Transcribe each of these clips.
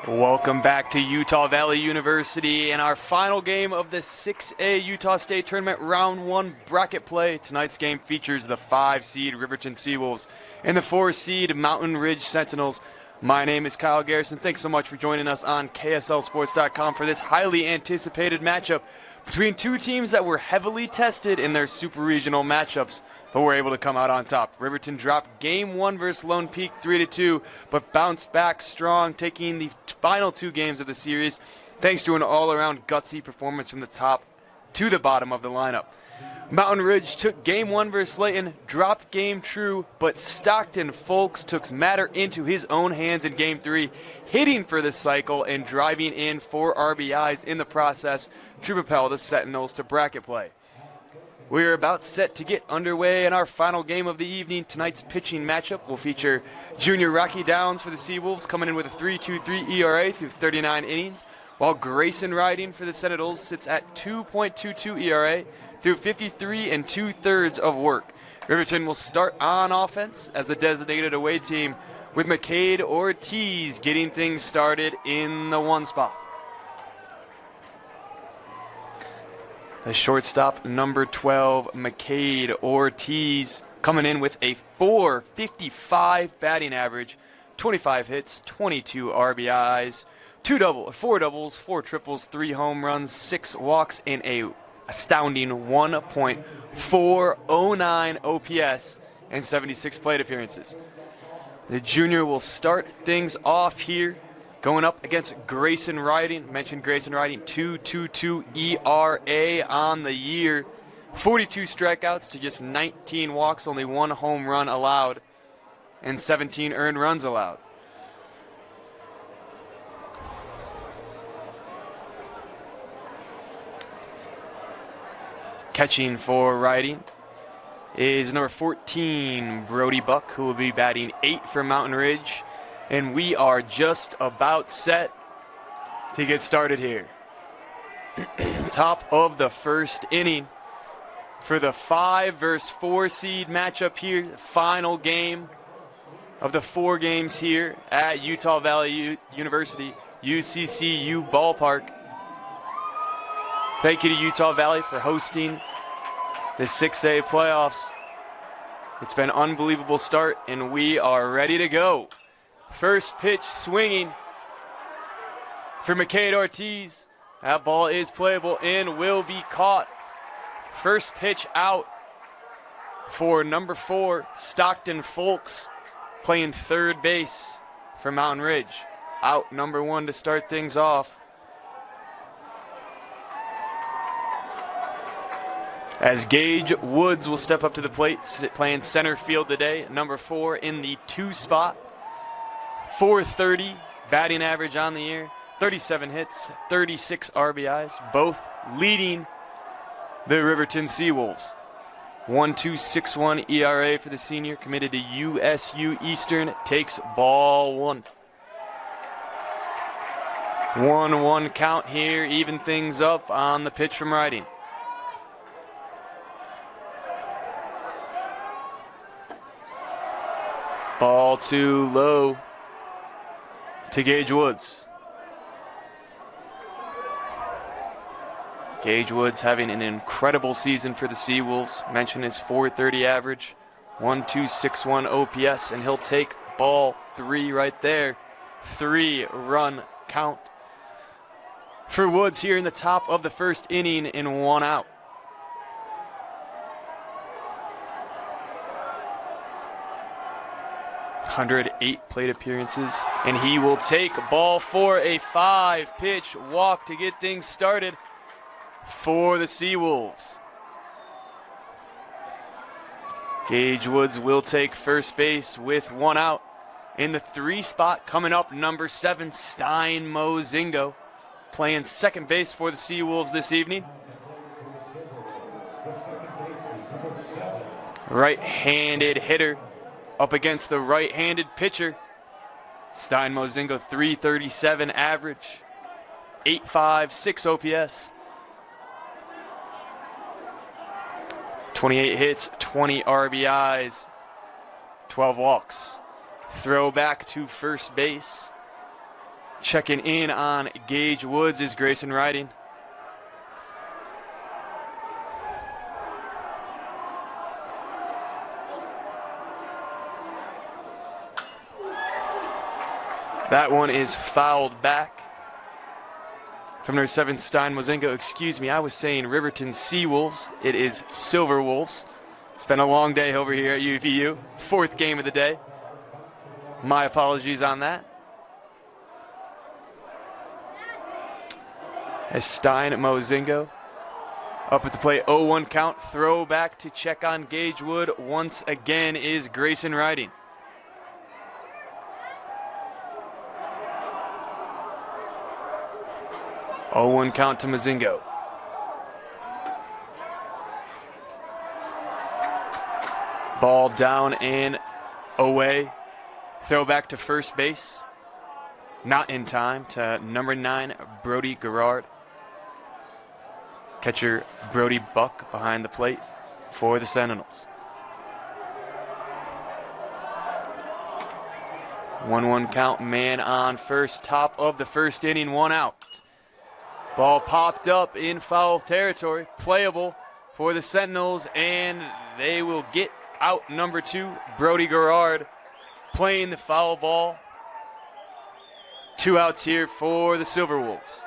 Welcome back to Utah Valley University and our final game of the 6A Utah State Tournament Round 1 bracket play. Tonight's game features the 5-seed Riverton Silverwolves and the 4-seed Mountain Ridge Sentinels. My name is Kyle Garrison. Thanks so much for joining us on KSLSports.com for this highly anticipated matchup between two teams that were heavily tested in their super regional matchups, but were able to come out on top. Riverton dropped Game 1 versus Lone Peak 3-2, but bounced back strong, taking the final two games of the series thanks to an all-around gutsy performance from the top to the bottom of the lineup. Mountain Ridge took Game 1 versus Layton, dropped Game 2, but Stockton Folks took matter into his own hands in Game 3, hitting for the cycle and driving in 4 RBIs in the process to propel the Sentinels to bracket play. We are about set to get underway in our final game of the evening. Tonight's pitching matchup will feature junior Rocky Downs for the Seawolves, coming in with a 3.23 ERA through 39 innings, while Grayson Riding for the Sentinels sits at 2.22 ERA through 53 2/3 of work. Riverton will start on offense as a designated away team, with McCade Ortiz getting things started in the 1 spot. The shortstop, number 12, McCade Ortiz, coming in with a .455 batting average, 25 hits, 22 RBIs, 4 doubles, 4 triples, 3 home runs, 6 walks, and a astounding 1.409 OPS and 76 plate appearances. The junior will start things off here, going up against Grayson Riding. Mentioned Grayson Riding, 2.22 ERA on the year, 42 strikeouts to just 19 walks, only 1 home run allowed, and 17 earned runs allowed. Catching for Riding is number 14, Brody Buck, who will be batting 8 for Mountain Ridge. And we are just about set to get started here. Top of the first inning for the 5 versus 4 seed matchup here. Final game of the 4 games here at Utah Valley University, UCCU Ballpark. Thank you to Utah Valley for hosting the 6A playoffs. It's been an unbelievable start, and we are ready to go. First pitch swinging for McCade Ortiz. That ball is playable and will be caught. First pitch out for number 4, Stockton Folks, playing third base for Mountain Ridge. Out number 1 to start things off. As Gage Woods will step up to the plate, playing center field today, number 4 in the 2 spot. .430 batting average on the year, 37 hits, 36 RBIs, both leading the Riverton Seawolves. 1.261 ERA for the senior, committed to USU Eastern, takes ball 1. 1-1 count here, even things up on the pitch from Riding. Ball too low to Gage Woods. Gage Woods having an incredible season for the Seawolves. Mentioned his .430 average, 1.261 OPS, and he'll take ball 3 right there. 3-run count for Woods here in the top of the first inning in 1 out. .108 plate appearances, and he will take ball for a 5-pitch walk to get things started for the Seawolves. Gage Woods will take first base with 1 out. In the 3 spot, coming up, number 7, Stein Mozingo, playing second base for the Seawolves this evening. Right-handed hitter up against the right-handed pitcher. Stein Mozingo, .337 average, 8.56 OPS. 28 hits, 20 RBIs, 12 walks. Throw back to first base. Checking in on Gage Woods is Grayson Riding. That one is fouled back from number 7, Stein Mozingo. Excuse me, I was saying Riverton Seawolves. It is Silverwolves. It's been a long day over here at UVU. 4th game of the day. My apologies on that. As Stein Mozingo up at the plate, 0-1 count. Throw back to check on Gage Wood once again is Grayson Riding. Oh, 1 count to Mozingo. Ball down and away. Throw back to first base. Not in time to number 9, Brody Garrard. Catcher Brody Buck behind the plate for the Sentinels. 1-1 count, man on first, top of the first inning, 1 out. Ball popped up in foul territory, playable for the Sentinels, and they will get out number 2, Brody Garrard, playing the foul ball. 2 outs here for the Silverwolves.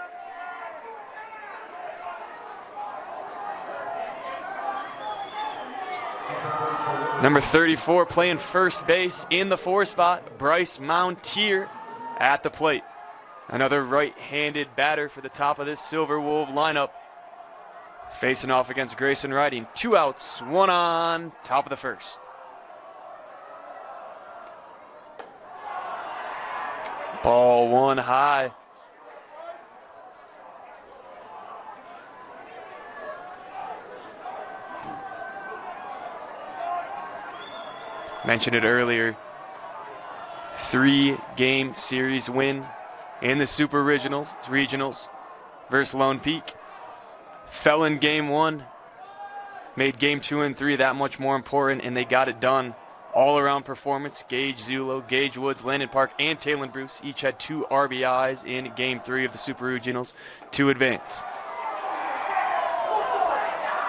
Number 34 playing first base in the 4 spot, Bryce Mountier at the plate. Another right-handed batter for the top of this Silverwolf lineup. Facing off against Grayson Riding. 2 outs, 1 on, top of the first. Ball 1 high. Mentioned it earlier. 3-game series win in the Super Regionals versus Lone Peak. Fell in game 1, made game 2 and 3 that much more important, and they got it done. All-around performance. Gage Zulo, Gage Woods, Landon Park, and Taylor Bruce each had 2 RBIs in game 3 of the Super Regionals to advance.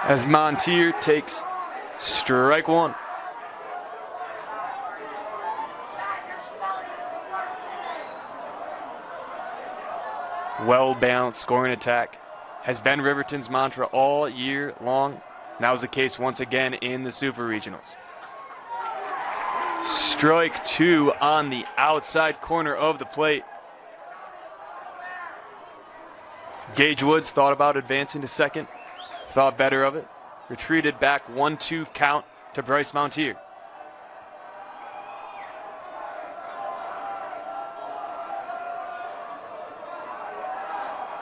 As Montier takes strike 1. Well-balanced scoring attack has been Riverton's mantra all year long. That was the case once again in the Super Regionals. Strike 2 on the outside corner of the plate. Gage Woods thought about advancing to second, thought better of it, retreated back, 1-2 count to Bryce Mountier.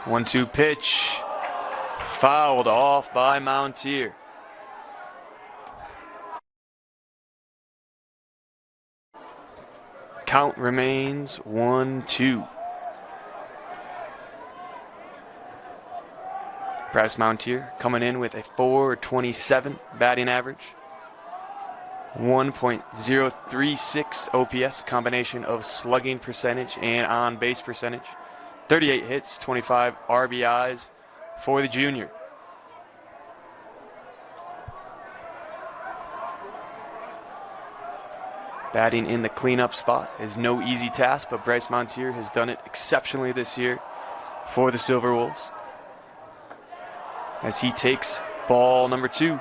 One-two pitch, fouled off by Mountier. Count remains 1-2. Bryce Mountier coming in with a .427 batting average, 1.036 OPS, combination of slugging percentage and on-base percentage. 38 hits, 25 RBIs for the junior. Batting in the cleanup spot is no easy task, but Bryce Mountier has done it exceptionally this year for the Silverwolves as he takes ball number 2.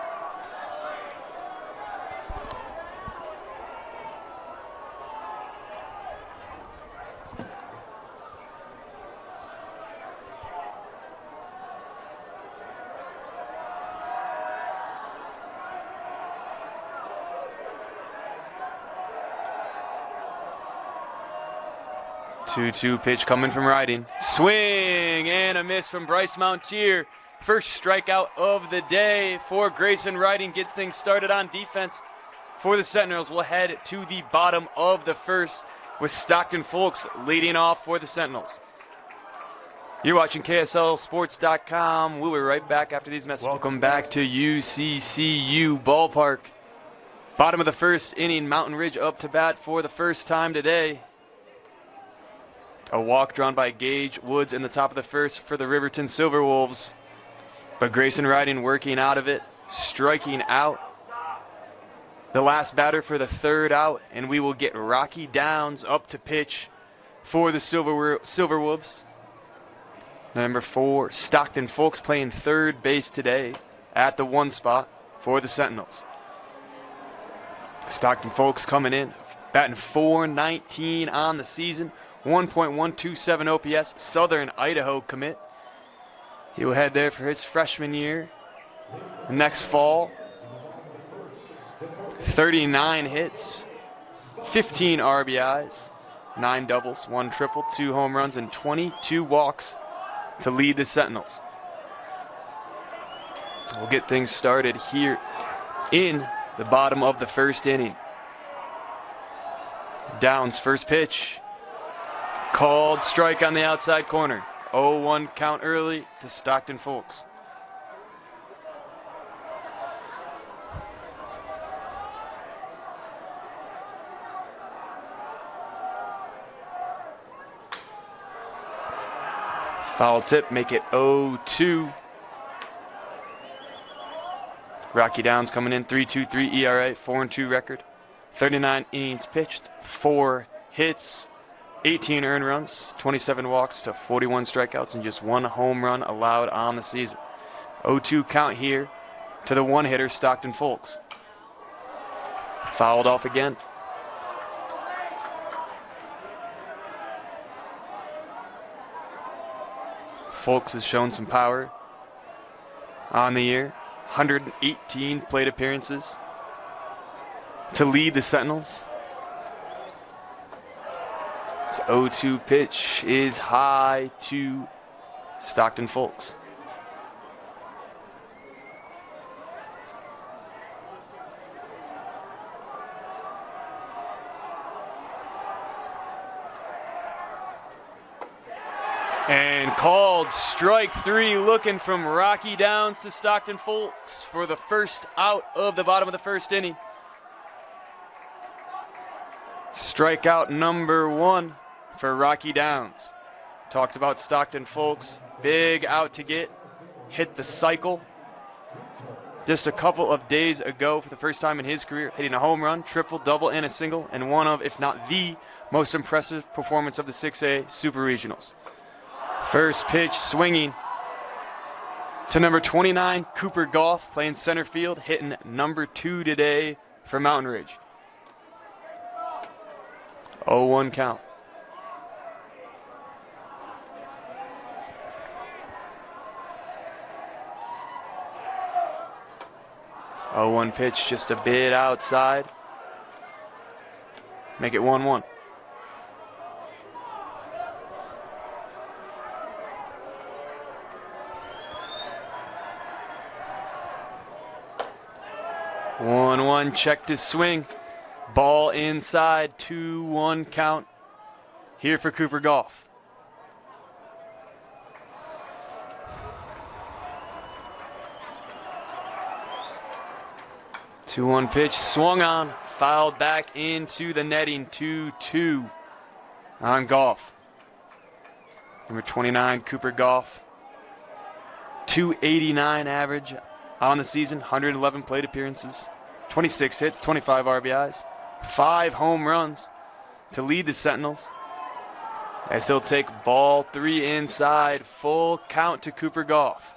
Two-two pitch coming from Riding. Swing and a miss from Bryce Mountier. First strikeout of the day for Grayson Riding. Gets things started on defense for the Sentinels. We'll head to the bottom of the first with Stockton Folks leading off for the Sentinels. You're watching KSLSports.com. We'll be right back after these messages. Welcome back to UCCU Ballpark. Bottom of the first inning, Mountain Ridge up to bat for the first time today. A walk drawn by Gage Woods in the top of the first for the Riverton Silverwolves. But Grayson Ryden working out of it, striking out. The last batter for the third out, and we will get Rocky Downs up to pitch for the Silverwolves. Number 4, Stockton Folks playing third base today at the 1 spot for the Sentinels. Stockton Folks coming in, batting .419 on the season, 1.127 OPS, Southern Idaho commit. He will head there for his freshman year. Next fall, 39 hits, 15 RBIs, 9 doubles, 1 triple, 2 home runs, and 22 walks to lead the Sentinels. We'll get things started here in the bottom of the first inning. Downs, first pitch. Called strike on the outside corner. 0-1 count early to Stockton Folks. Foul tip, make it 0-2. Rocky Downs coming in, 3.23 ERA, 4-2 record. 39 innings pitched, 4 hits, 18 earned runs, 27 walks to 41 strikeouts, and just 1 home run allowed on the season. 0-2 count here to the one-hitter, Stockton Folks. Fouled off again. Folks has shown some power on the year. 118 plate appearances to lead the Sentinels. This 0-2 pitch is high to Stockton Folks. And called strike 3, looking from Rocky Downs to Stockton Folks for the first out of the bottom of the first inning. Strikeout number 1 for Rocky Downs. Talked about Stockton Folks, big out to get, hit the cycle. Just a couple of days ago, for the first time in his career, hitting a home run, triple, double, and a single, and one of, if not the most impressive performance of the 6A Super Regionals. First pitch swinging to number 29, Cooper Goff, playing center field, hitting number 2 today for Mountain Ridge. 0-1 count. Oh, 1 pitch, just a bit outside. Make it 1-1. One, checked his swing. Ball inside, 2-1 count here for Cooper Goff. Two 2-1 pitch, swung on, fouled back into the netting, 2-2 on Goff. Number 29, Cooper Goff. 289 average on the season, 111 plate appearances, 26 hits, 25 RBIs, 5 home runs to lead the Sentinels. As he'll take ball 3 inside, full count to Cooper Goff.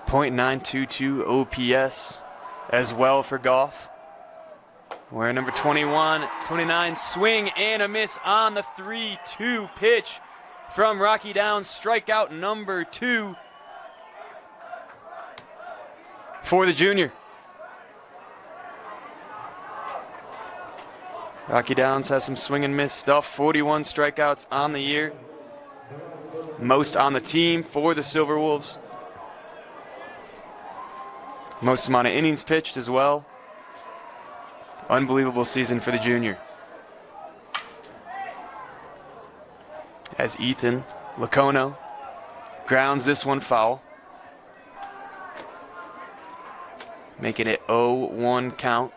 .922 OPS as well for Goff. Where number 29 swing and a miss on the 3-2 pitch from Rocky Downs. Strikeout number 2 for the junior. Rocky Downs has some swing and miss stuff. 41 strikeouts on the year. Most on the team for the Silverwolves. Most amount of innings pitched as well. Unbelievable season for the junior. As Ethan Lacono grounds this one foul, making it 0-1 count.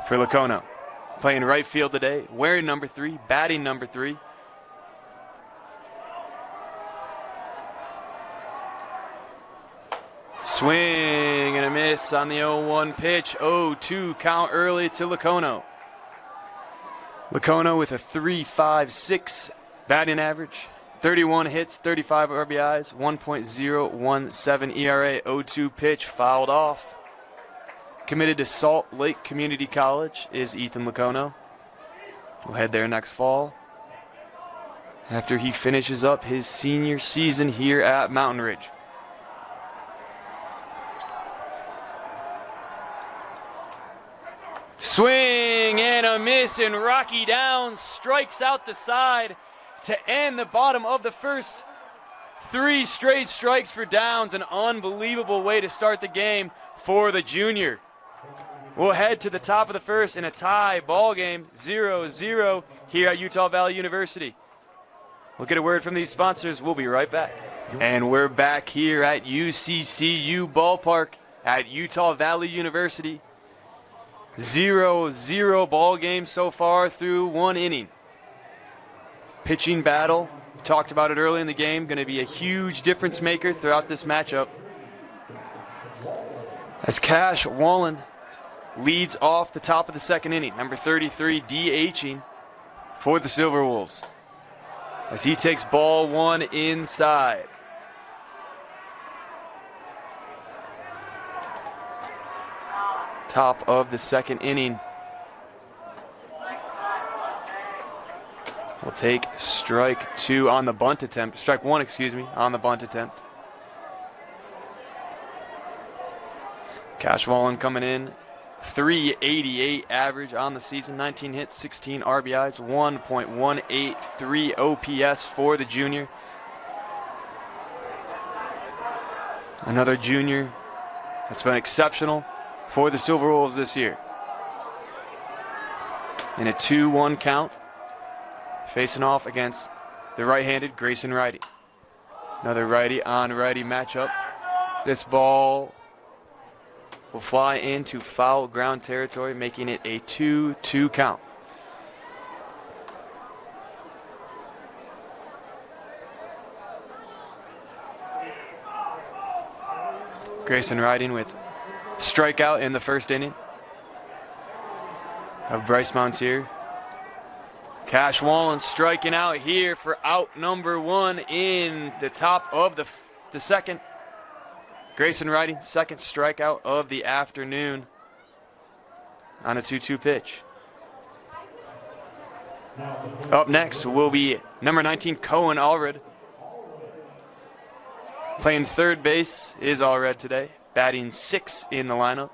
for Lacono. Playing right field today, wearing number 3, batting number 3. Swing and a miss on the 0-1 pitch. 0-2 count early to Lacono. Lacono with a 3.56 batting average, 31 hits, 35 RBIs, 1.017 ERA. 0-2 pitch fouled off. Committed to Salt Lake Community College is Ethan Lacono. We'll head there next fall after he finishes up his senior season here at Mountain Ridge. Swing and a miss, and Rocky Downs strikes out the side to end the bottom of the first. 3 straight strikes for Downs, an unbelievable way to start the game for the junior. We'll head to the top of the first in a tie ball game, 0-0 here at Utah Valley University. We'll get a word from these sponsors. We'll be right back. And we're back here at UCCU Ballpark at Utah Valley University. 0-0 ball game so far through 1 inning. Pitching battle, talked about it early in the game, going to be a huge difference maker throughout this matchup. As Cash Wallen leads off the top of the second inning, number 33 DHing for the Silverwolves, as he takes ball 1 inside. Top of the second inning. We'll take strike 2 on the bunt attempt. Strike 1, excuse me, on the bunt attempt. Cash Wallen coming in, 388 average on the season, 19 hits, 16 RBIs, 1.183 OPS for the junior. Another junior that's been exceptional for the Silverwolves this year. In a 2-1 count, facing off against the right-handed Grayson Righty. Another righty on righty matchup. This ball will fly into foul ground territory, making it a 2-2 count. Grayson Righty with strikeout in the first inning of Bryce Montier. Cash Wallen striking out here for out number 1 in the top of the second. Grayson Righty, second strikeout of the afternoon on a 2-2 pitch. Up next will be number 19, Cohen Allred. Playing third base is Allred today, batting 6th in the lineup.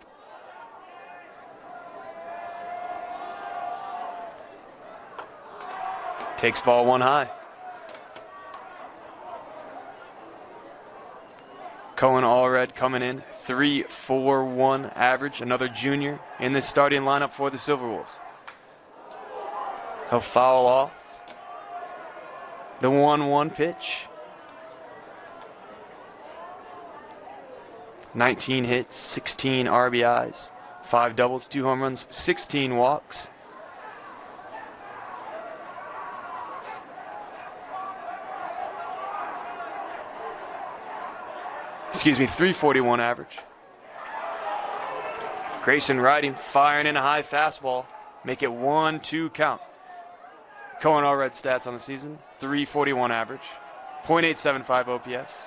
Takes ball 1 high. Cohen Allred coming in, 3.41 average, another junior in the starting lineup for the Silverwolves. He'll foul off the 1-1 pitch. 19 hits, 16 RBIs, 5 doubles, 2 home runs, 16 walks. Excuse me, 341 average. Grayson Righty firing in a high fastball. Make it 1-2 count. Cohen Allred stats on the season, 341 average, .875 OPS,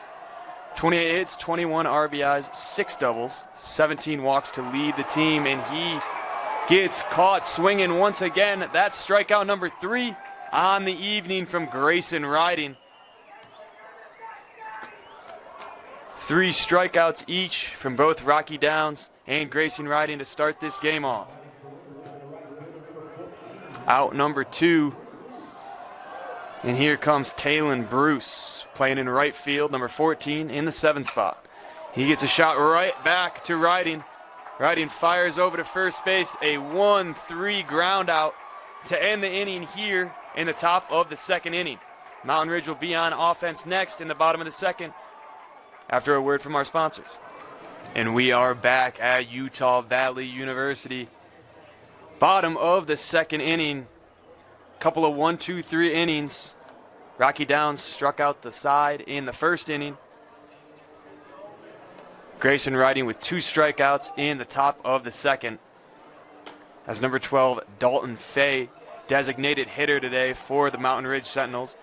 28 hits, 21 RBIs, 6 doubles, 17 walks to lead the team, and he gets caught swinging once again. That's strikeout number 3 on the evening from Grayson Righty. 3 strikeouts each from both Rocky Downs and Grayson Righty to start this game off. Out number 2. And here comes Talon Bruce playing in right field, number 14 in the 7 spot. He gets a shot right back to Righty. Righty fires over to first base, a 1-3 ground out to end the inning here in the top of the second inning. Mountain Ridge will be on offense next in the bottom of the second after a word from our sponsors. And we are back at Utah Valley University. Bottom of the second inning. Couple of 1, 2, 3 innings. Rocky Downs struck out the side in the first inning. Grayson riding with 2 strikeouts in the top of the second. As number 12, Dalton Fay, designated hitter today for the Mountain Ridge Sentinels.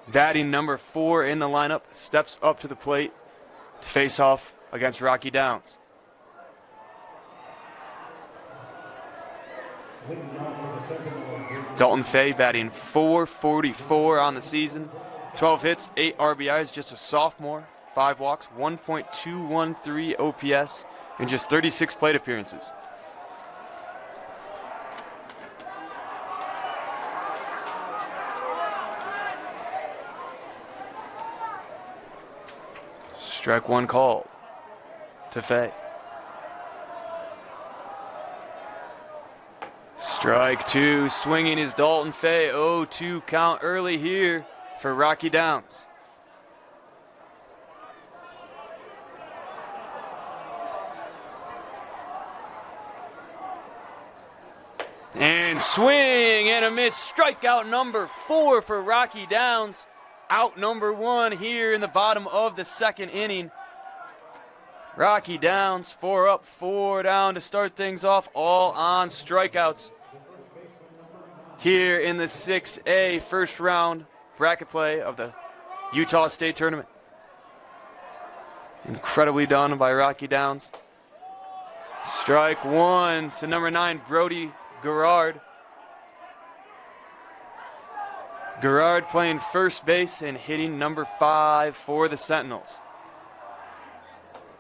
Batting number 4 in the lineup, steps up to the plate to face off against Rocky Downs. Dalton Fay batting .444 on the season. 12 hits, 8 RBIs, just a sophomore. 5 walks, 1.213 OPS, in just 36 plate appearances. Strike 1 called to Fay. Strike 2, swinging is Dalton Fay. 0-2 count early here for Rocky Downs. And swing and a miss. Strikeout number 4 for Rocky Downs. Out number 1 here in the bottom of the second inning. Rocky Downs 4 up, 4 down to start things off, all on strikeouts. Here in the 6A first round bracket play of the Utah State Tournament. Incredibly done by Rocky Downs. Strike 1 to number 9, Brody Gerard. Gerard playing first base and hitting number 5 for the Sentinels.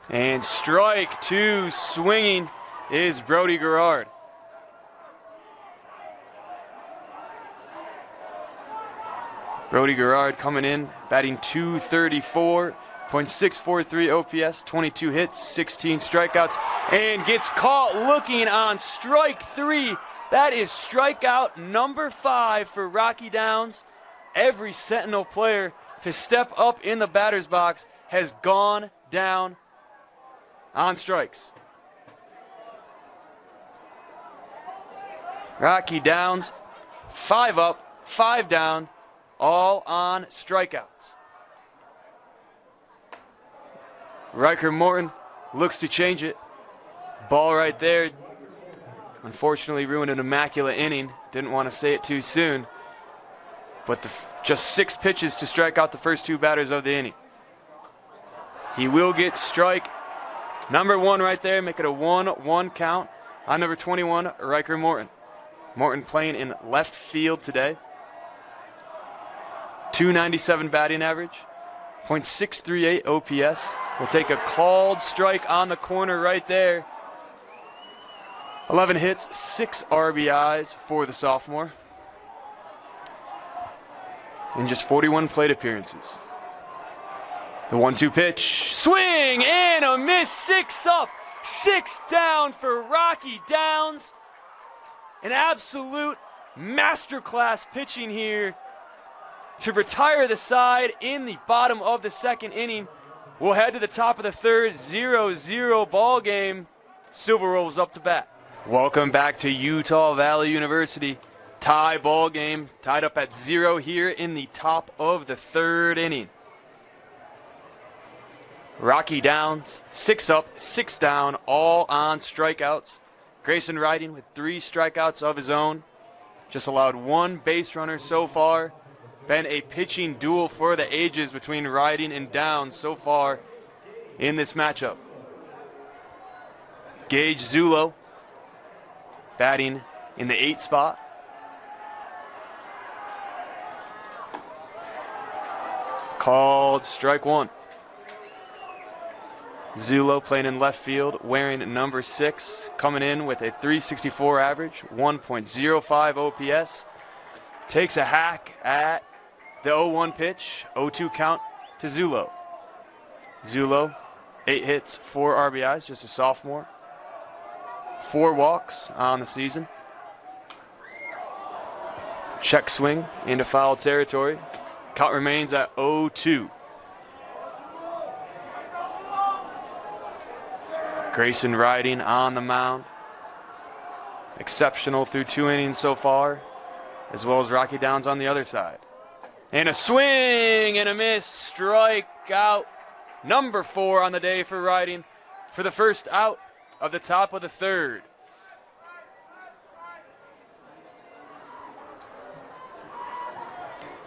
And strike 2, swinging is Brody Gerard. Brody Gerard coming in, batting .234, .643 OPS, 22 hits, 16 strikeouts, and gets caught looking on strike 3. That is strikeout number 5 for Rocky Downs. Every Sentinel player to step up in the batter's box has gone down on strikes. Rocky Downs 5 up, 5 down, all on strikeouts. Riker Morton looks to change it. Ball right there. Unfortunately ruined an immaculate inning. Didn't want to say it too soon. But just 6 pitches to strike out the first 2 batters of the inning. He will get strike number 1 right there. Make it a 1-1 count on number 21, Riker Morton. Morton playing in left field today. .297 batting average, .638 OPS. We'll take a called strike on the corner right there. 11 hits, 6 RBIs for the sophomore. In just 41 plate appearances. The 1-2 pitch, swing and a miss. 6 up, 6 down for Rocky Downs. An absolute masterclass pitching here to retire the side in the bottom of the second inning. We'll head to the top of the third, 0-0 ball game. Silverwolves up to bat. Welcome back to Utah Valley University. Tie ball game, tied up at 0 here in the top of the third inning. Rocky Downs, 6 up, 6 down, all on strikeouts. Grayson riding with 3 strikeouts of his own. Just allowed 1 base runner so far. Been a pitching duel for the ages between Riding and Downs so far in this matchup. Gage Zulo batting in the 8 spot. Called strike 1. Zulo playing in left field, wearing number 6, coming in with a .364 average, 1.05 OPS. Takes a hack at the 0-1 pitch, 0-2 count to Zulo. Zulo, 8 hits, 4 RBIs, just a sophomore. 4 walks on the season. Check swing into foul territory. Count remains at 0-2. Grayson riding on the mound. Exceptional through 2 innings so far, as well as Rocky Downs on the other side. And a swing and a miss, strikeout number 4 on the day for Riding for the first out of the top of the third.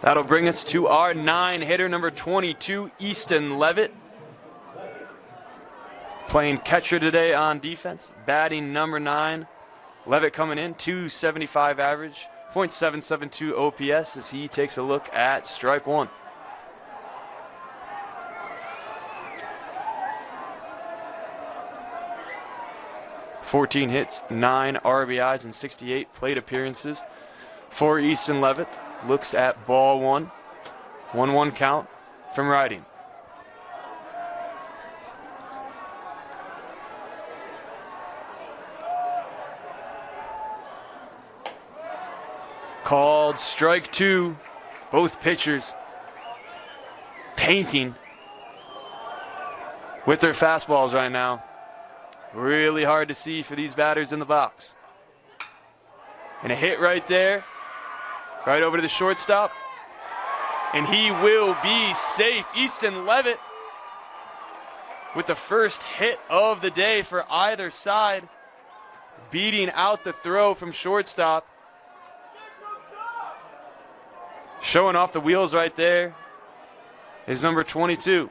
That'll bring us to our 9-hitter, number 22, Easton Levitt. Playing catcher today on defense, batting number 9. Levitt coming in, 275 average, .772 OPS as he takes a look at strike 1. "14 hits, 9 RBIs, and 68 plate appearances for Easton Levitt. Looks at ball 1. 1-1 count from Riding. Called strike 2. Both pitchers painting with their fastballs right now. Really hard to see for these batters in the box. And a hit right there, right over to the shortstop. And he will be safe. Easton Levitt with the first hit of the day for either side, beating out the throw from shortstop. Showing off the wheels right there is number 22.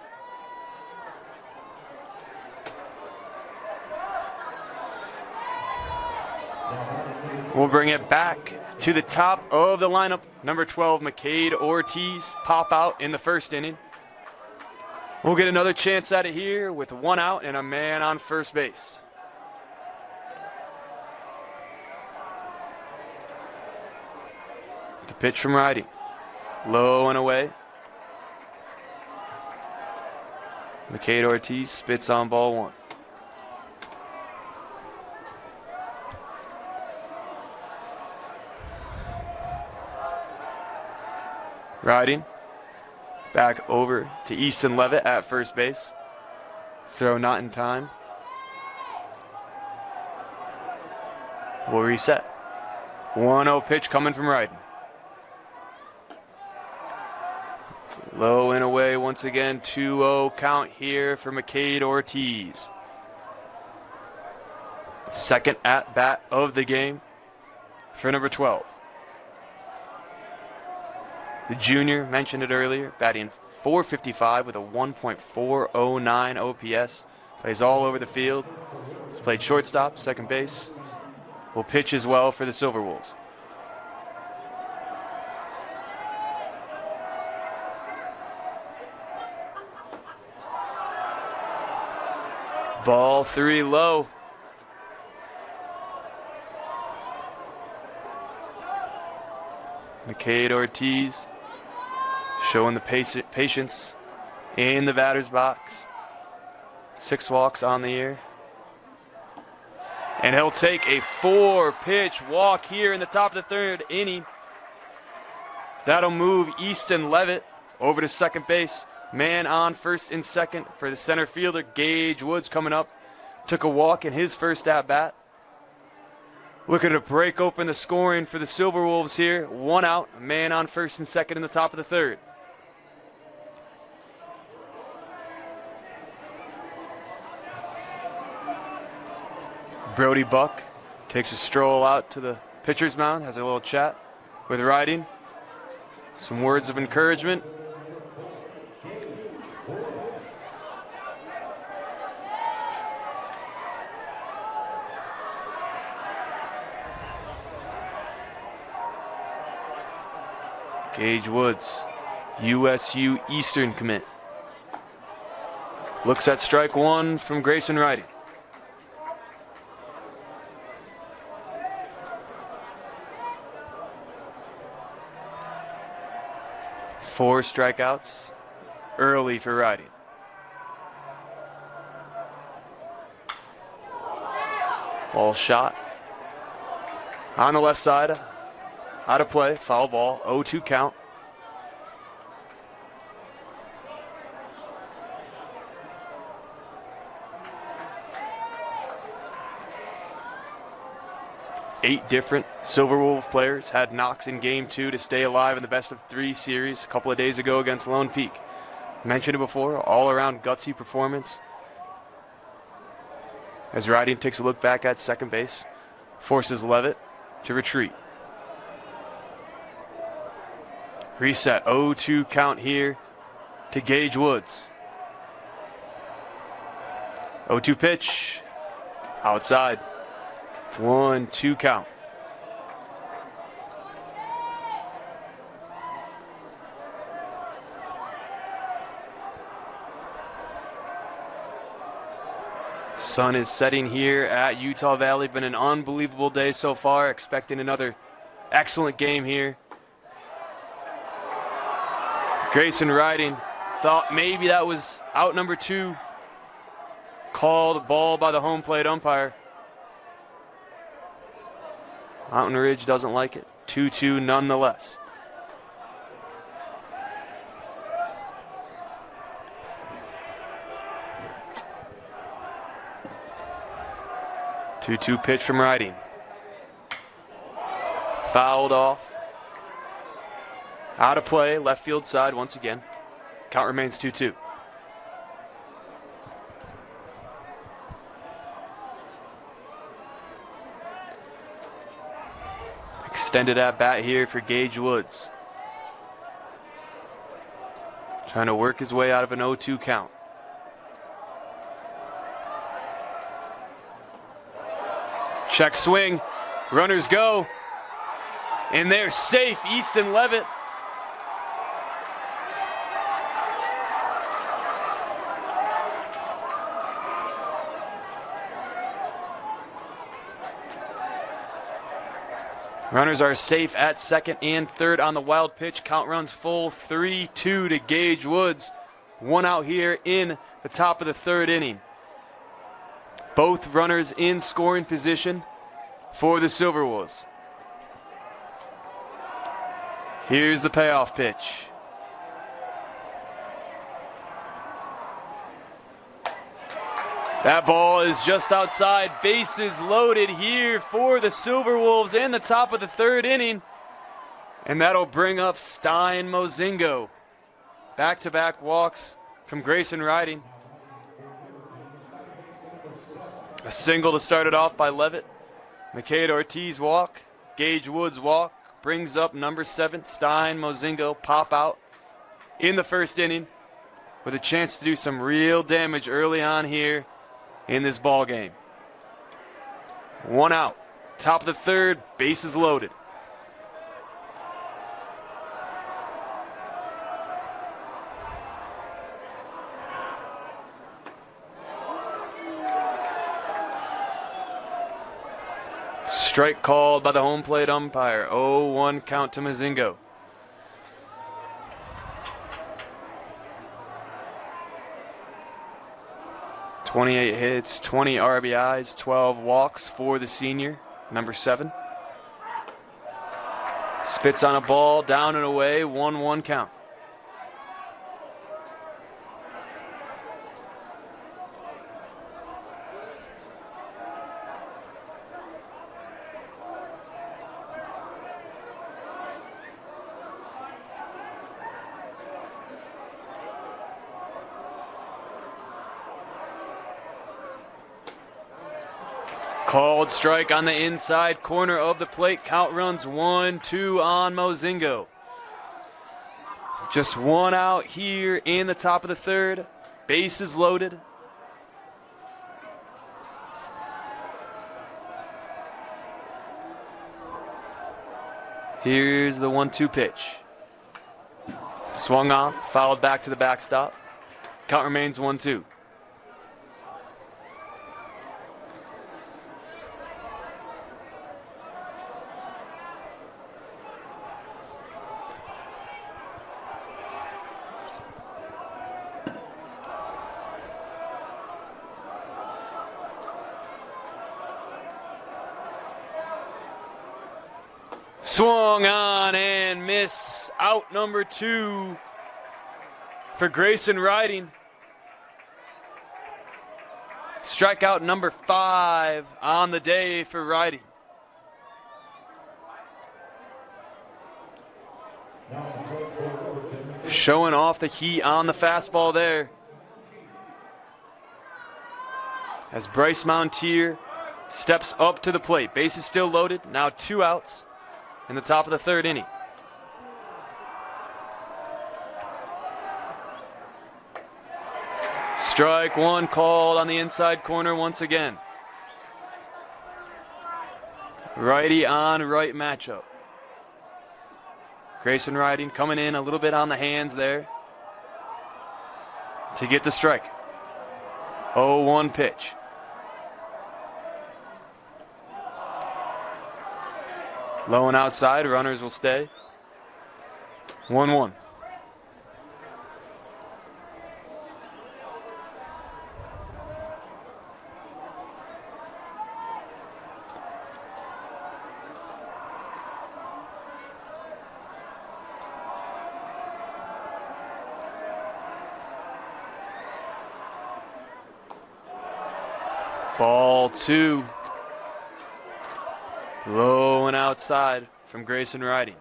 We'll bring it back to the top of the lineup. Number 12, McCade Ortiz, pop out in the first inning. We'll get another chance at it here with 1 out and a man on first base. The pitch from Riding. Low and away. McCade Ortiz spits on ball 1. Riding back over to Easton Levitt at first base. Throw not in time. We'll reset. 1-0 pitch coming from Riding. Low and away once again. 2-0 count here for McCade Ortiz. Second at bat of the game for number 12. The junior, mentioned it earlier, batting .455 with a 1.409 OPS. Plays all over the field. He's played shortstop, second base. Will pitch as well for the Silverwolves. Ball 3 low. McCade Ortiz showing the patience in the batter's box. 6 walks on the year. And he'll take a 4-pitch walk here in the top of the third inning. That'll move Easton Levitt over to second base. Man on first and second for the center fielder. Gage Woods coming up. Took a walk in his first at-bat. Looking to break open the scoring for the Silverwolves here. 1 out, a man on first and second in the top of the third. Brody Buck takes a stroll out to the pitcher's mound, has a little chat with Riding. Some words of encouragement. Gage Woods, USU Eastern commit. Looks at strike 1 from Grayson Riding. Four strikeouts early for Riding. Ball shot on the left side. Out of play, foul ball, 0-2 count. 8 different Silverwolf players had knocks in Game 2 to stay alive in the best-of-3 series a couple of days ago against Lone Peak. Mentioned it before, all-around gutsy performance. As Riding takes a look back at second base, forces Levitt to retreat. Reset, 0-2 count here to Gage Woods. 0-2 pitch, outside. 1-2 count. Sun is setting here at Utah Valley. Been an unbelievable day so far. Expecting another excellent game here. Grayson Riding thought maybe that was out number 2. Called ball by the home plate umpire. Mountain Ridge doesn't like it. 2-2 nonetheless. Two-two pitch from Riding. Fouled off. Out of play, left field side once again. Count remains 2-2. Extended at bat here for Gage Woods. Trying to work his way out of an 0-2 count. Check swing, runners go, and they're safe. Easton Levitt. Runners are safe at second and third on the wild pitch. Count runs full, 3-2 to Gage Woods. 1 out here in the top of the third inning. Both runners in scoring position for the Silverwolves. Here's the payoff pitch. That ball is just outside. Bases loaded here for the Silverwolves in the top of the third inning. And that'll bring up Stein Mozingo. Back-to-back walks from Grayson Riding. A single to start it off by Levitt. McCade Ortiz walk. Gage Woods walk. Brings up number 7, Stein Mozingo. Pop out in the first inning with a chance to do some real damage early on here in this ball game. 1 out. Top of the third. Bases loaded. Strike called by the home plate umpire. 0-1 count to Mozingo. "28 hits, 20 RBIs, 12 walks for the senior, number 7. Spits on a ball, down and away, 1-1 count. Called strike on the inside corner of the plate. Count runs 1-2 on Mozingo. Just 1 out here in the top of the third. Bases loaded. Here's the 1-2 pitch. Swung on, fouled back to the backstop. Count remains 1-2. Swung on and miss. Out number 2 for Grayson Riding. Strikeout number 5 on the day for Riding. Showing off the heat on the fastball there. As Bryce Mountier steps up to the plate. Bases still loaded. Now 2 outs in the top of the 3rd inning. Strike 1 called on the inside corner once again. Righty on right matchup. Grayson Riding coming in a little bit on the hands there to get the strike. 0-1 pitch. Low and outside, runners will stay. 1-1. Ball 2. Low and outside from Grayson Riding.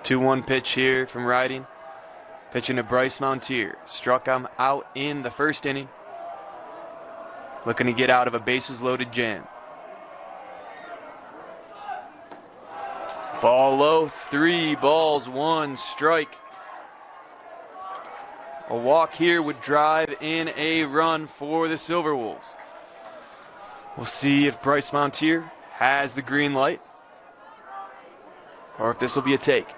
Two-one pitch here from Riding. Pitching to Bryce Mountier. Struck him out in the 1st inning. Looking to get out of a bases loaded jam. Ball low, 3 balls, 1 strike. A walk here would drive in a run for the Silverwolves. We'll see if Bryce Mountier has the green light or if this will be a take.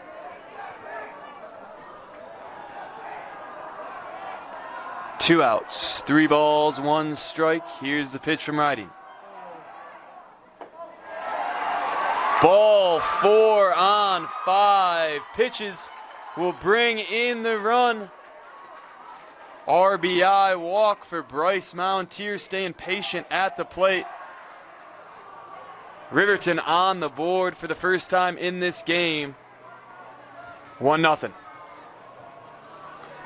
Two outs, 3 balls, 1 strike. Here's the pitch from Riding. Ball 4 on 5 pitches will bring in the run. RBI walk for Bryce Mountier, staying patient at the plate. Riverton on the board for the first time in this game. 1-0.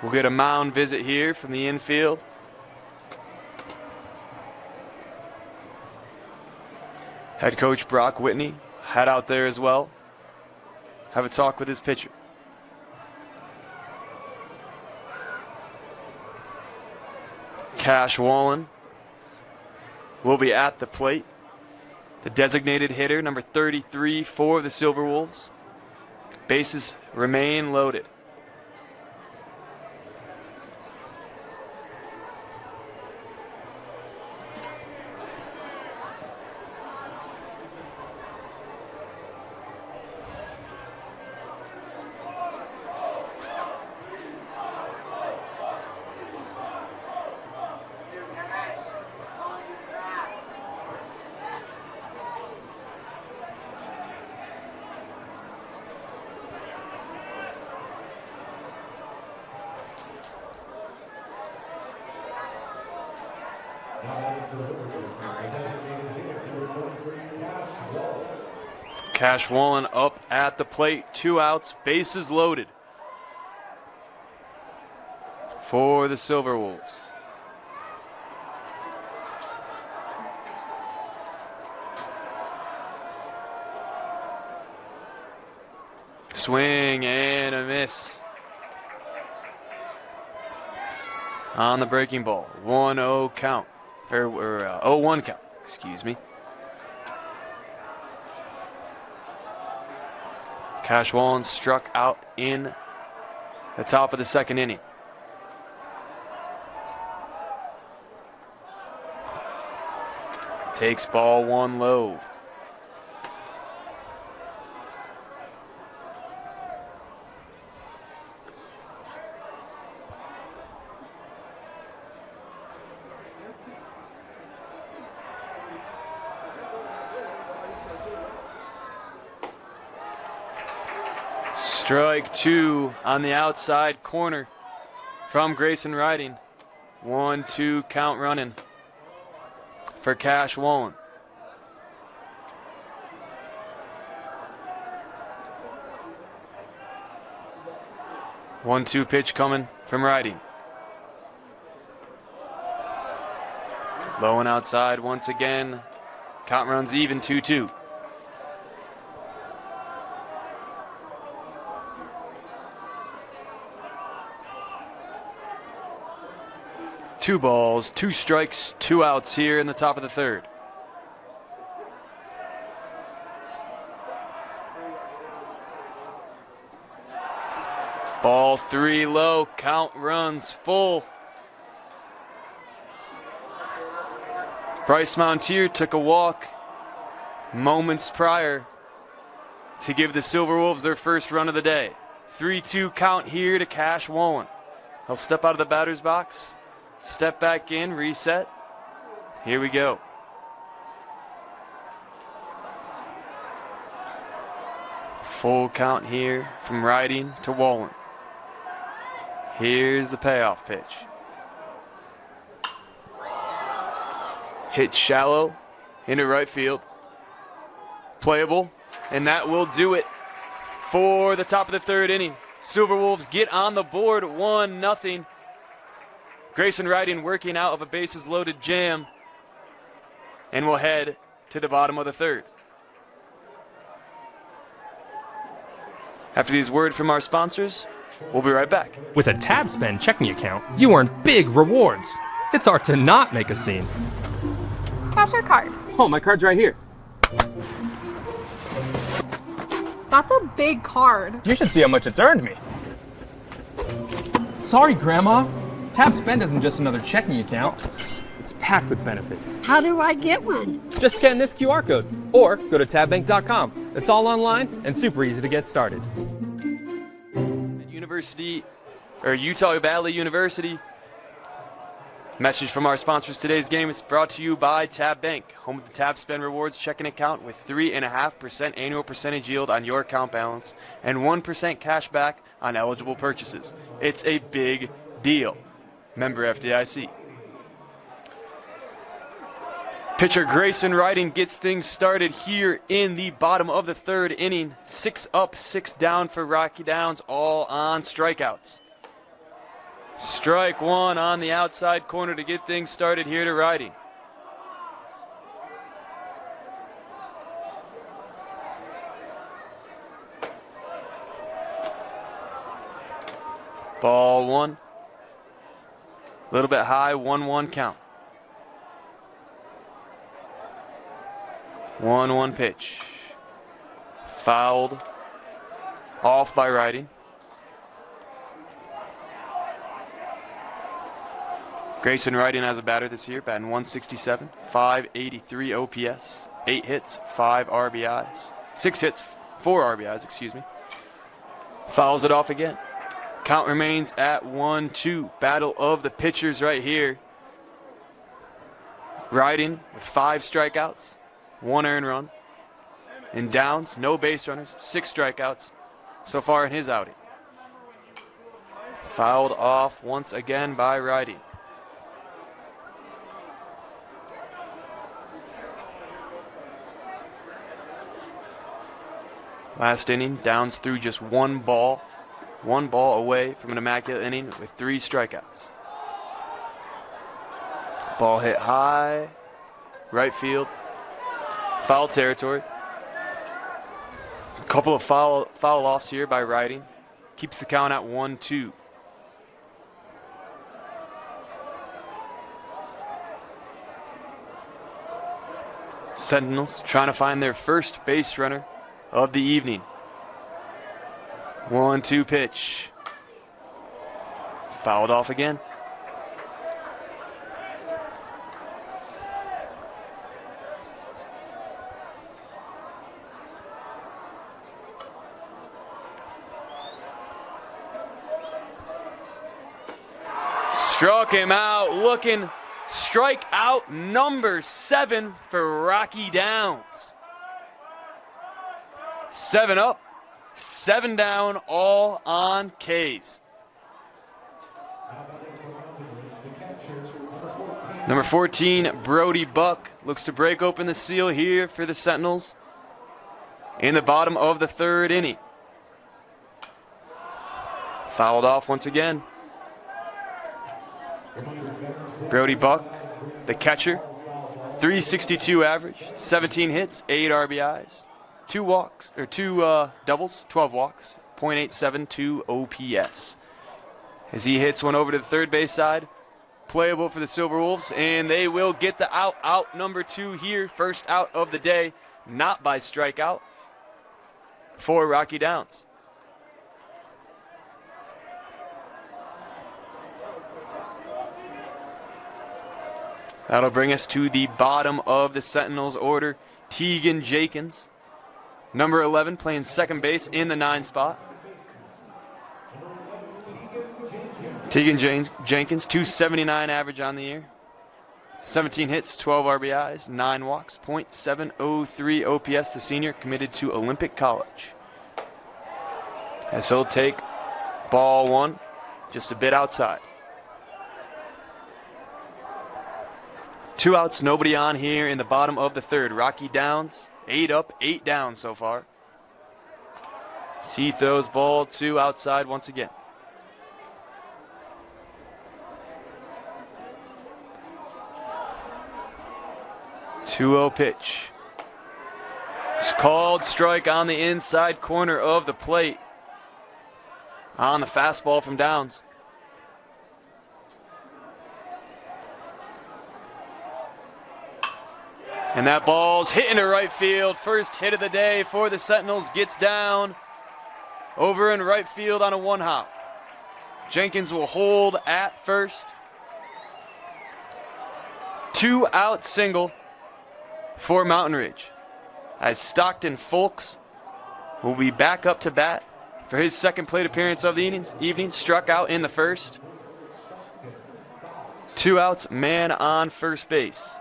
We'll get a mound visit here from the infield. Head coach Brock Whitney head out there as well. Have a talk with his pitcher. Cash Wallen will be at the plate. The designated hitter, number 33 for the Silverwolves. Bases remain loaded. Cash Wallen up at the plate, 2 outs, bases loaded for the Silverwolves. Swing and a miss on the breaking ball. 1-0 count, or 0-1 count, excuse me. Cash Wallen struck out in the top of the 2nd inning. Takes ball 1 low. Strike 2 on the outside corner from Grayson Riding. 1-2 count running for Cash Wallen. One-two pitch coming from Riding. Low and outside once again. Count runs even, 2-2. Two balls, 2 strikes, 2 outs here in the top of the third. Ball 3 low, count runs full. Bryce Mountier took a walk moments prior to give the Silverwolves their first run of the day. 3-2 count here to Cash Wallen. He'll step out of the batter's box, step back in, reset. Here we go. Full count here from Riding to Wallen. Here's the payoff pitch. Hit shallow into right field. Playable, and that will do it for the top of the third inning. Silverwolves get on the board 1-0. Grayson Riding working out of a bases loaded jam, and will head to the bottom of the third. After these words from our sponsors, we'll be right back. With a TabSpend checking account, you earn big rewards. It's hard to not make a scene. Cash or card? Oh, my card's right here. That's a big card. You should see how much it's earned me. Sorry, Grandma. TabSpend isn't just another checking account. It's packed with benefits. How do I get one? Just scan this QR code or go to tabbank.com. It's all online and super easy to get started. Utah Valley University. Message from our sponsors. Today's game is brought to you by Tab Bank, home of the TabSpend Rewards checking account with 3.5% annual percentage yield on your account balance and 1% cash back on eligible purchases. It's a big deal. Member FDIC. Pitcher Grayson Riding gets things started here in the bottom of the third inning. 6 up, 6 down for Rocky Downs, all on strikeouts. Strike 1 on the outside corner to get things started here to Riding. Ball 1. A little bit high, 1-1 count. 1-1 pitch. Fouled off by Riding. Grayson Riding as a batter this year, batting 167, 583 OPS, 8 hits, 5 RBIs, 6 hits, 4 RBIs, excuse me. Fouls it off again. Count remains at 1-2. Battle of the pitchers right here. Riding with 5 strikeouts, 1 earned run. And Downs, no base runners, 6 strikeouts so far in his outing. Fouled off once again by Riding. Last inning, Downs threw just 1 ball. 1 ball away from an immaculate inning with 3 strikeouts. Ball hit high, right field, foul territory. A couple of foul offs here by Riding. Keeps the count at 1-2. Sentinels trying to find their first base runner of the evening. 1-2 pitch. Fouled off again. Struck him out, looking. Strikeout number 7 for Rocky Downs. 7 up, 7 down, all on K's. Number 14, Brody Buck, looks to break open the seal here for the Sentinels in the bottom of the third inning. Fouled off once again. Brody Buck, the catcher, 362 average, 17 hits, 8 RBIs, 2 walks, or 2 doubles, 12 walks, .872 OPS. As he hits one over to the third base side, playable for the Silverwolves, and they will get the out number 2 here, first out of the day, not by strikeout, for Rocky Downs. That'll bring us to the bottom of the Sentinels order. Tegan Jenkins, number 11, playing second base in the 9 spot. Tegan Jenkins, 279 average on the year. 17 hits, 12 RBIs, 9 walks, .703 OPS. The senior committed to Olympic College. As he'll take ball 1, just a bit outside. 2 outs, nobody on here in the bottom of the third. Rocky Downs, 8 up, 8 down so far. As he throws ball 2 outside once again. Two-0 pitch. It's called strike on the inside corner of the plate. On the fastball from Downs. And that ball's hitting to right field. First hit of the day for the Sentinels. Gets down over in right field on a 1-hop. Jenkins will hold at first. 2-out single for Mountain Ridge, as Stockton Folks will be back up to bat for his second plate appearance of the evening. Struck out in the first. 2 outs, man on first base.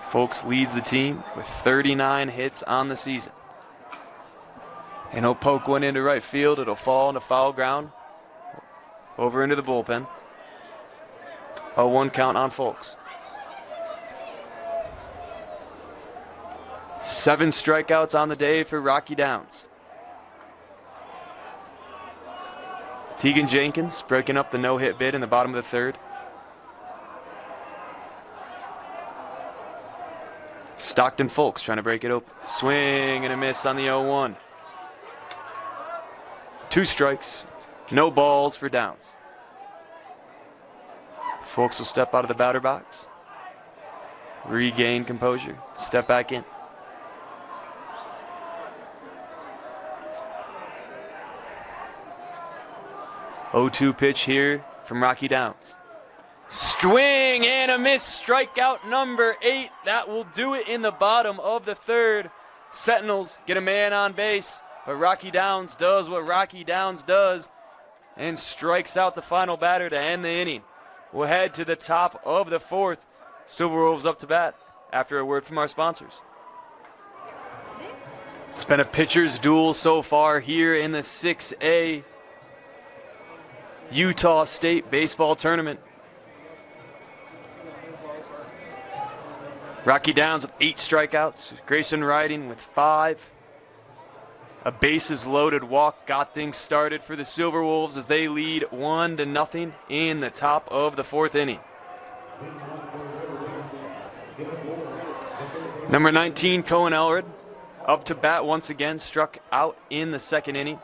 Folks leads the team with 39 hits on the season. And he'll poke one into right field. It'll fall into foul ground. Over into the bullpen. A 1 count on Folks. 7 strikeouts on the day for Rocky Downs. Tegan Jenkins breaking up the no-hit bid in the bottom of the third. Stockton Folks trying to break it open. Swing and a miss on the 0-1. 2 strikes, no balls for Downs. Folks will step out of the batter box. Regain composure, step back in. Oh-2 pitch here from Rocky Downs. Swing and a miss, strikeout number 8. That will do it in the bottom of the third. Sentinels get a man on base, but Rocky Downs does what Rocky Downs does and strikes out the final batter to end the inning. We'll head to the top of the fourth. Silverwolves up to bat after a word from our sponsors. It's been a pitcher's duel so far here in the 6A Utah State Baseball Tournament. Rocky Downs with 8 strikeouts. Grayson Riding with 5. A bases loaded walk got things started for the Silverwolves as they lead 1-0 in the top of the 4th inning. Number 19, Cohen Elred, up to bat once again, struck out in the 2nd inning.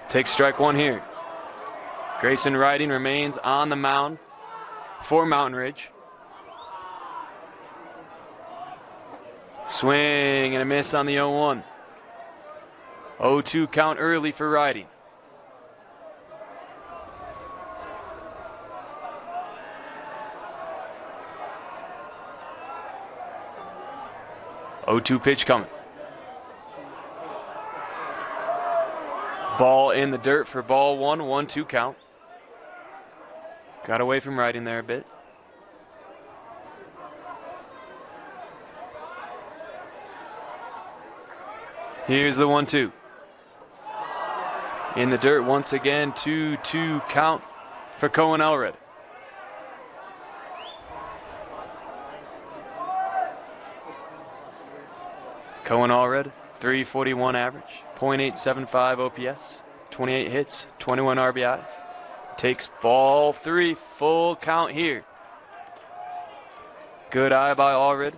Takes strike 1 here. Grayson Riding remains on the mound for Mountain Ridge. Swing and a miss on the 0-1. 0-2 count early for Riding. Oh, 2 pitch coming. Ball in the dirt for ball 1, 1-2 count. Got away from Riding there a bit. Here's the 1-2. In the dirt once again, 2-2 count for Cohen Elred. Cohen Allred, 341 average, .875 OPS, 28 hits, 21 RBIs. Takes ball 3, full count here. Good eye by Allred.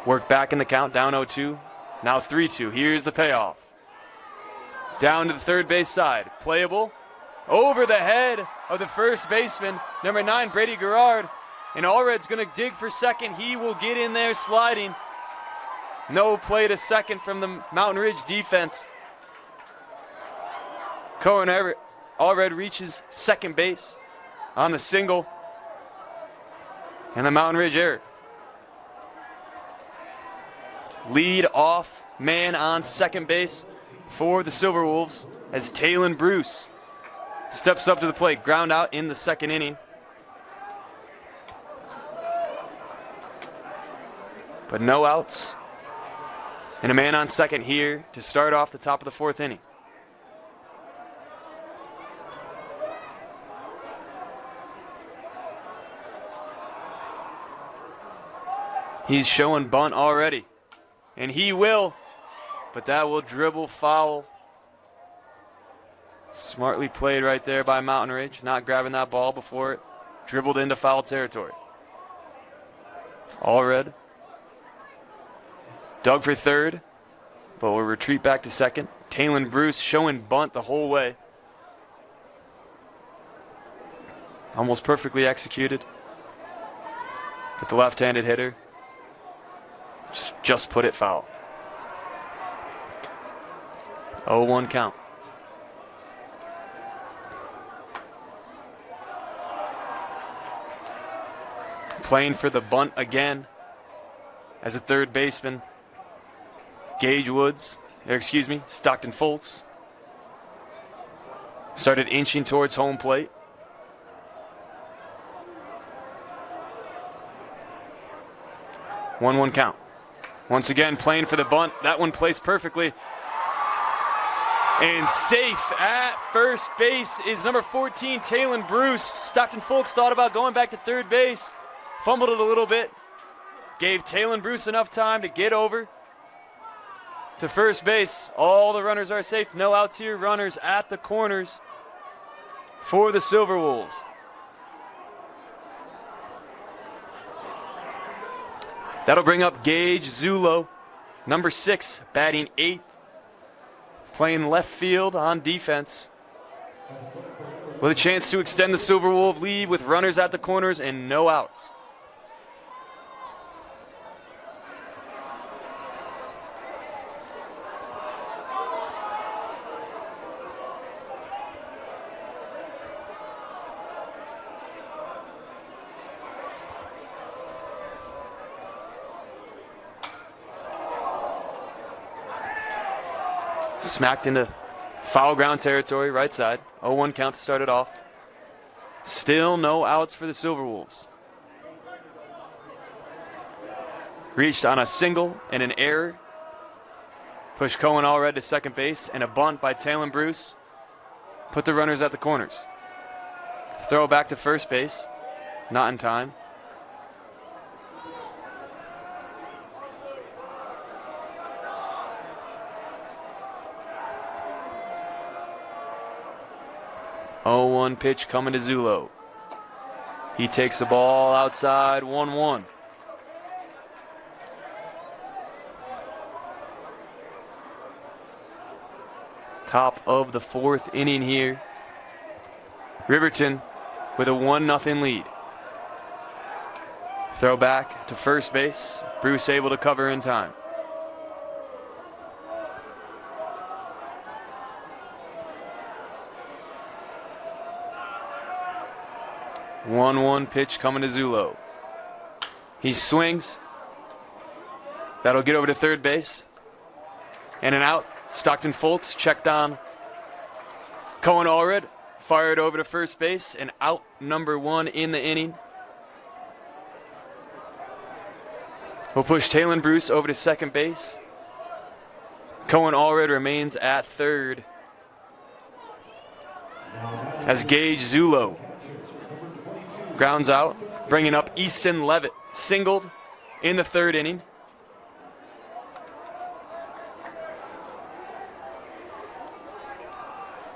Work back in the count, down 0-2. Now 3-2. Here's the payoff. Down to the third base side. Playable. Over the head of the first baseman, number 9, Brady Garrard. And Allred's going to dig for second. He will get in there sliding. No play to second from the Mountain Ridge defense. Cohen Allred reaches second base on the single. And the Mountain Ridge error. Lead off man on second base for the Silverwolves as Talon Bruce steps up to the plate. Ground out in the second inning. But no outs. And a man on second here to start off the top of the fourth inning. He's showing bunt already. And he will. But that will dribble foul. Smartly played right there by Mountain Ridge. Not grabbing that ball before it dribbled into foul territory. Allred. Dug for third, but will retreat back to second. Talon Bruce showing bunt the whole way. Almost perfectly executed. But the left-handed hitter just put it foul. 0-1 count. Playing for the bunt again as a third baseman. Stockton Folks. Started inching towards home plate. One count. Once again, playing for the bunt. That one placed perfectly. And safe at first base is number 14, Talon Bruce. Stockton Folks thought about going back to third base. Fumbled it a little bit. Gave Talon Bruce enough time to get over to first base. All the runners are safe. No outs here. Runners at the corners for the Silverwolves. That'll bring up Gage Zulo, number 6, batting 8th, playing left field on defense, with a chance to extend the Silverwolf lead with runners at the corners and no outs. Smacked into foul ground territory, right side. 0-1 count to start it off. Still no outs for the Silverwolves. Reached on a single and an error. Pushed Cohen Allred to second base, and a bunt by Talon Bruce put the runners at the corners. Throw back to first base. Not in time. Oh, 1 pitch coming to Zulo. He takes the ball outside, 1-1. Top of the fourth inning here. Riverton with a 1-0 lead. Throw back to first base. Bruce able to cover in time. One pitch coming to Zulo. He swings. That'll get over to third base. And an out. Stockton Folks checked on Cohen Allred. Fired over to first base. And out number 1 in the inning. We'll push Talon Bruce over to second base. Cohen Allred remains at third. As Gage Zulo grounds out, bringing up Easton Levitt. Singled in the third inning.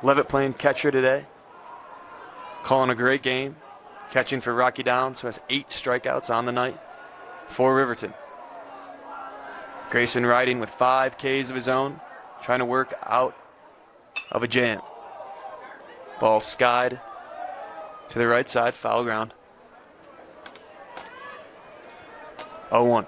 Levitt playing catcher today. Calling a great game. Catching for Rocky Downs, who has 8 strikeouts on the night for Riverton. Grayson riding with 5 Ks of his own, trying to work out of a jam. Ball skied to the right side, foul ground. 0-1.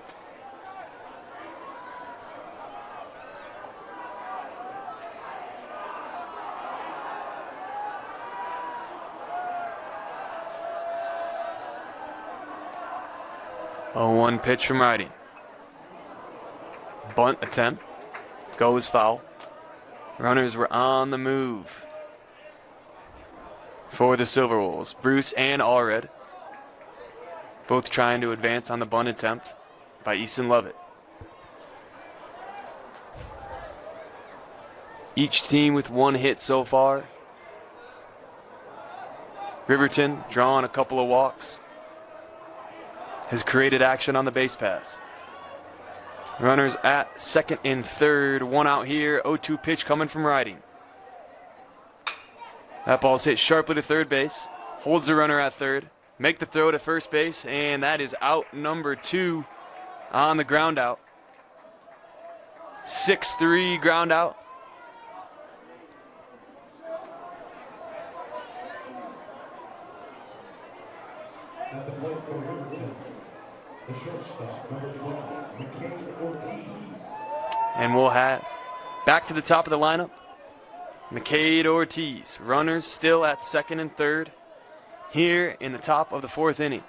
Oh, 1 pitch from Riding. Bunt attempt. Goes foul. Runners were on the move for the Silverwolves. Bruce and Allred both trying to advance on the bunt attempt by Easton Levitt. Each team with 1 hit so far. Riverton drawing a couple of walks. Has created action on the base paths. Runners at second and third. 1 out here. 0-2 pitch coming from Riding. That ball's hit sharply to third base. Holds the runner at third. Make the throw to first base, and that is out number 2 on the ground out. 6-3 ground out. At the plate for Riverton, the shortstop, number 12, Ortiz. And we'll have back to the top of the lineup, McCade Ortiz. Runners still at second and third here in the top of the 4th inning.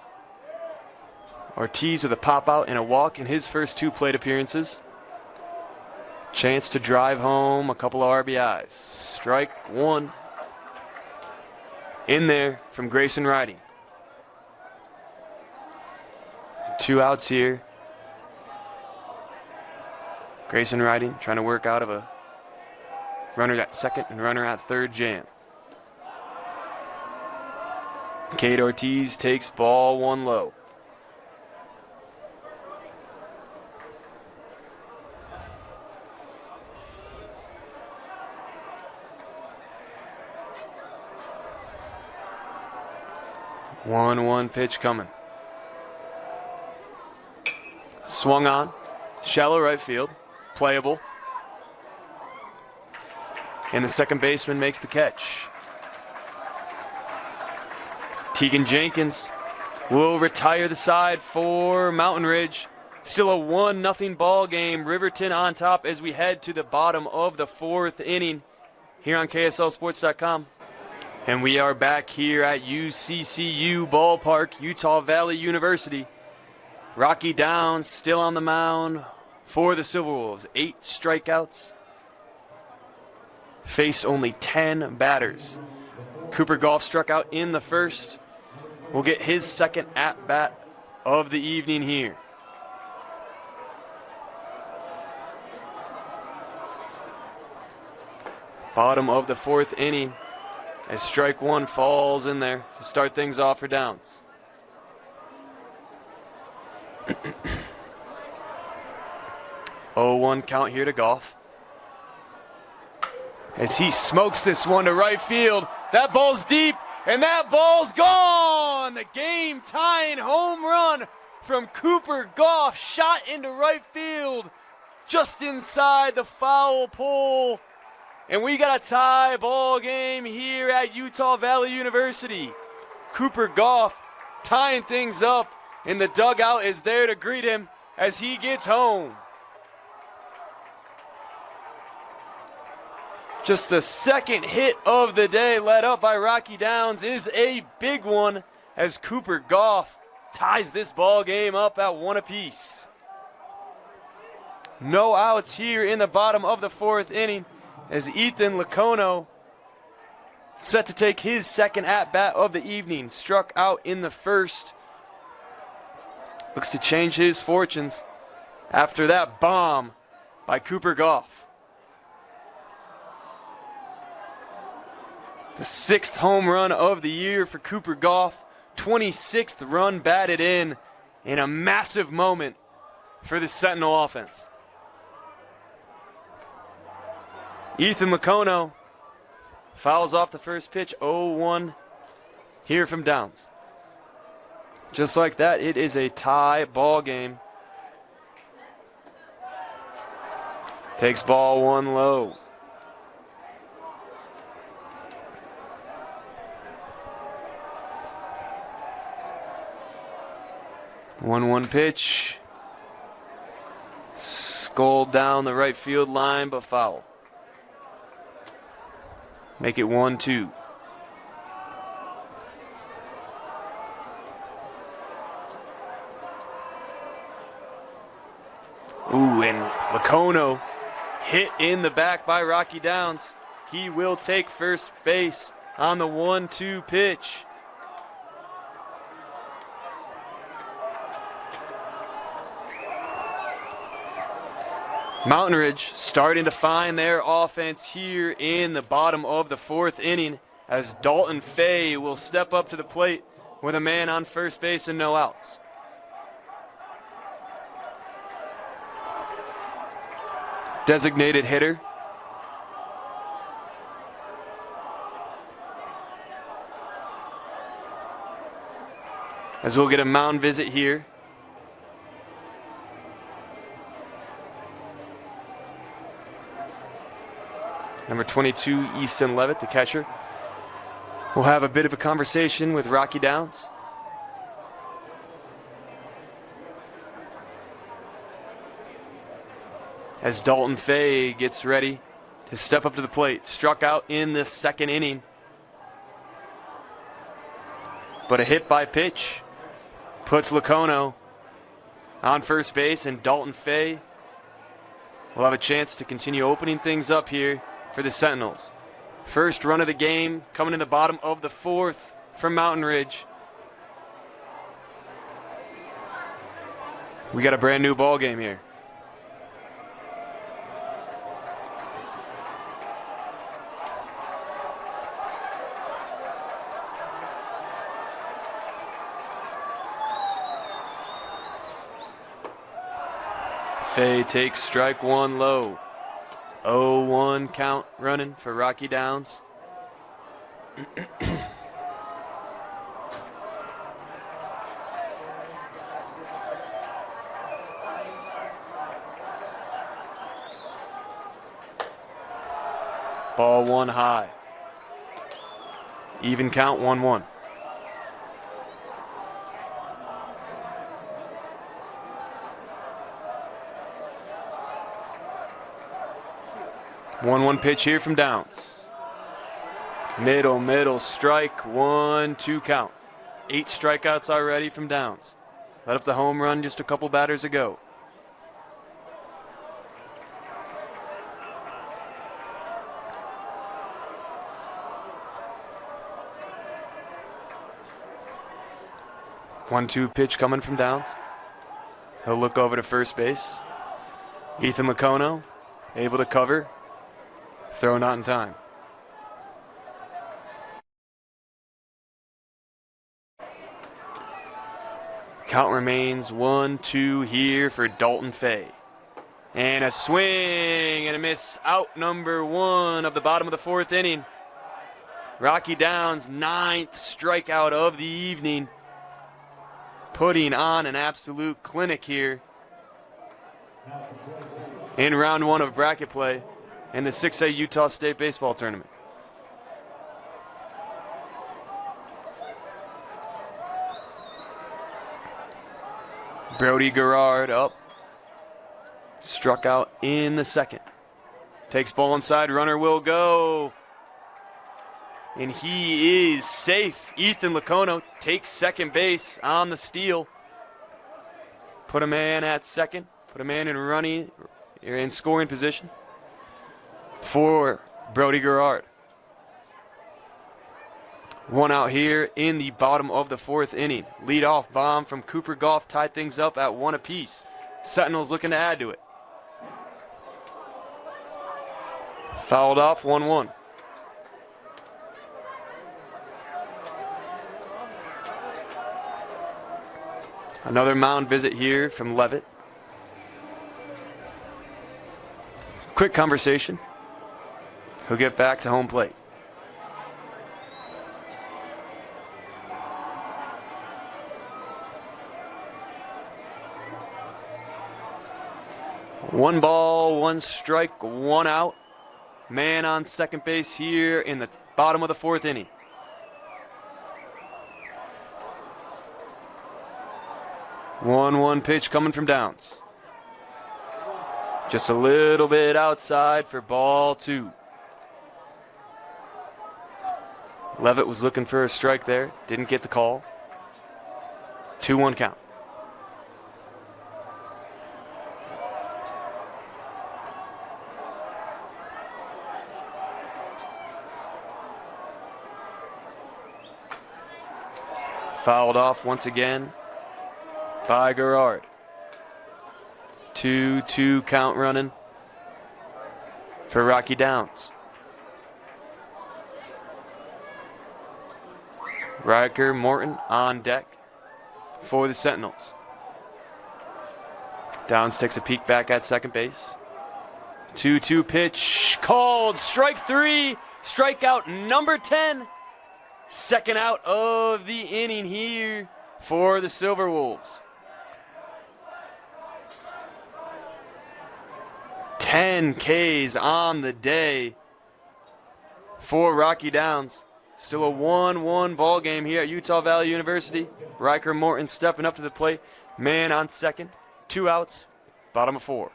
Ortiz with a pop out and a walk in his first 2 plate appearances. Chance to drive home a couple of RBIs. Strike 1 in there from Grayson Riding. 2 outs here. Grayson Riding trying to work out of a runner at second and runner at third jam. Cade Ortiz takes ball 1 low. One pitch coming. Swung on, shallow right field, playable. And the second baseman makes the catch. Tegan Jenkins will retire the side for Mountain Ridge. Still a 1-0 ball game. Riverton on top as we head to the bottom of the 4th inning here on KSLSports.com. And we are back here at UCCU Ballpark, Utah Valley University. Rocky Downs still on the mound for the Silverwolves. 8 strikeouts. Faced only 10 batters. Cooper Goff struck out in the first. Will get his second at-bat of the evening here. Bottom of the 4th inning as strike 1 falls in there to start things off for Downs. Oh, 1 count here to Goff. As he smokes this one to right field. That ball's deep, and that ball's gone! The game-tying home run from Cooper Goff, shot into right field, just inside the foul pole. And we got a tie ball game here at Utah Valley University. Cooper Goff tying things up, and the dugout is there to greet him as he gets home. Just the second hit of the day led up by Rocky Downs is a big one as Cooper Goff ties this ball game up at 1 apiece. No outs here in the bottom of the 4th inning as Ethan Lacono set to take his second at-bat of the evening. Struck out in the first. Looks to change his fortunes after that bomb by Cooper Goff. The 6th home run of the year for Cooper Goff. 26th run batted in a massive moment for the Sentinel offense. Ethan Lacono fouls off the first pitch, 0-1 here from Downs. Just like that, it is a tie ball game. Takes ball one low. One pitch. Sculled down the right field line, but foul. Make it 1-2. Ooh, and Lacono hit in the back by Rocky Downs. He will take first base on the 1-2 pitch. Mountain Ridge starting to find their offense here in the bottom of the fourth inning as Dalton Fay will step up to the plate with a man on first base and no outs. Designated hitter. As we'll get a mound visit here. Number 22, Easton Levitt, the catcher. We'll have a bit of a conversation with Rocky Downs. As Dalton Fay gets ready to step up to the plate. Struck out in the second inning. But a hit by pitch puts Lacono on first base, and Dalton Fay will have a chance to continue opening things up here for the Sentinels. First run of the game coming in the bottom of the fourth from Mountain Ridge. We got a brand new ball game here. Fay takes strike one low. 0-1 count running for Rocky Downs. Ball one high. Even count 1-1. One pitch here from Downs. Middle, strike, 1-2 count. 8 strikeouts already from Downs. Let up the home run just a couple batters ago. One-two pitch coming from Downs. He'll look over to first base. Ethan Lacono able to cover. Throw not in time. Count remains 1-2 here for Dalton Fay. And a swing and a miss, out number one of the bottom of the fourth inning. Rocky Downs' 9th strikeout of the evening. Putting on an absolute clinic here in round one of bracket play in the 6A Utah State Baseball Tournament. Brody Garrard up. Struck out in the second. Takes ball inside, runner will go. And he is safe. Ethan Lacono takes second base on the steal. Put a man at second. Put a man in scoring position for Brody Garrard. One out here in the bottom of the fourth inning. Leadoff bomb from Cooper Goff tied things up at 1 apiece. Sentinels looking to add to it. Fouled off, 1-1. Another mound visit here from Levitt. Quick conversation. He'll get back to home plate. One ball, one strike, one out. Man on second base here in the bottom of the fourth inning. One pitch coming from Downs. Just a little bit outside for ball two. Levitt was looking for a strike there. Didn't get the call. 2-1 count. Fouled off once again by Gerard. 2-2 count running for Rocky Downs. Riker Morton on deck for the Sentinels. Downs takes a peek back at second base. 2-2 pitch called. Strike three. Strikeout number 10. Second out of the inning here for the Silverwolves. 10 Ks on the day for Rocky Downs. Still a 1-1 ball game here at Utah Valley University. Riker Morton stepping up to the plate. Man on second. 2 outs. Bottom of 4.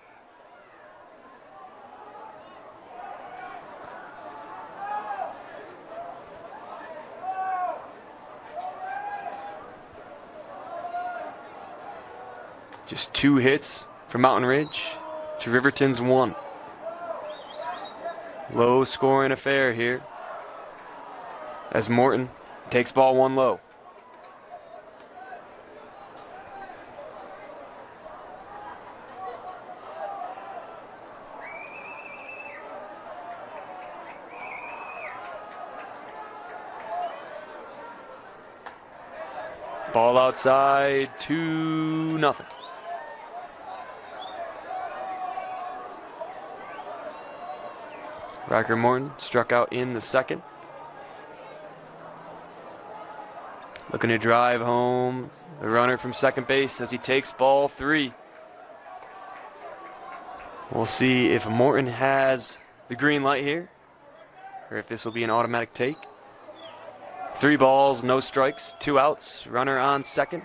Just 2 hits for Mountain Ridge to Riverton's 1. Low scoring affair here as Morton takes ball 1 low. Ball outside, 2-0. Riker Morton struck out in the second. Looking to drive home the runner from second base as he takes ball 3. We'll see if Morton has the green light here or if this will be an automatic take. 3 balls, no strikes, 2 outs, runner on second.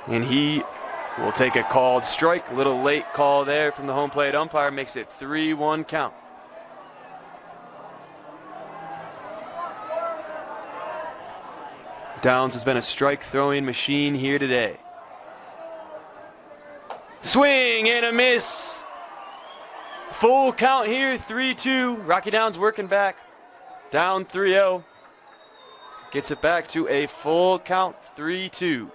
And he will take a called strike. A little late call there from the home plate umpire. Makes it 3-1 count. Downs has been a strike throwing machine here today. Swing and a miss. Full count here, 3-2. Rocky Downs working back. Down 3-0. Gets it back to a full count, 3-2.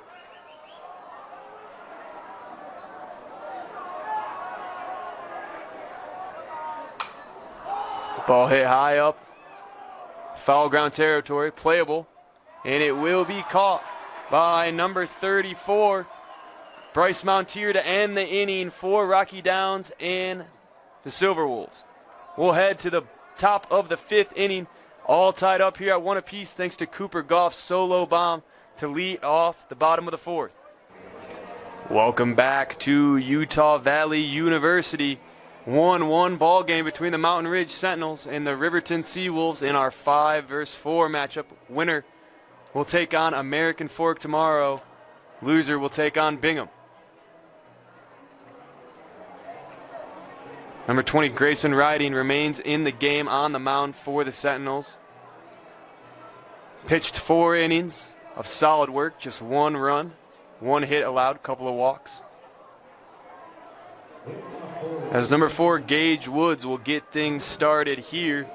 Ball hit high up. Foul ground territory, playable. And it will be caught by number 34, Bryce Mountier, to end the inning for Rocky Downs and the Silverwolves. We'll head to the top of the 5th inning, all tied up here at 1 apiece thanks to Cooper Goff's solo bomb to lead off the bottom of the 4th. Welcome back to Utah Valley University. 1-1 ball game between the Mountain Ridge Sentinels and the Riverton Silverwolves in our 5-versus-4 matchup. Winner will take on American Fork tomorrow. Loser will take on Bingham. Number 20, Grayson Riding, remains in the game on the mound for the Sentinels. Pitched 4 innings of solid work, just 1 run, 1 hit allowed, couple of walks. As number 4, Gage Woods, will get things started here.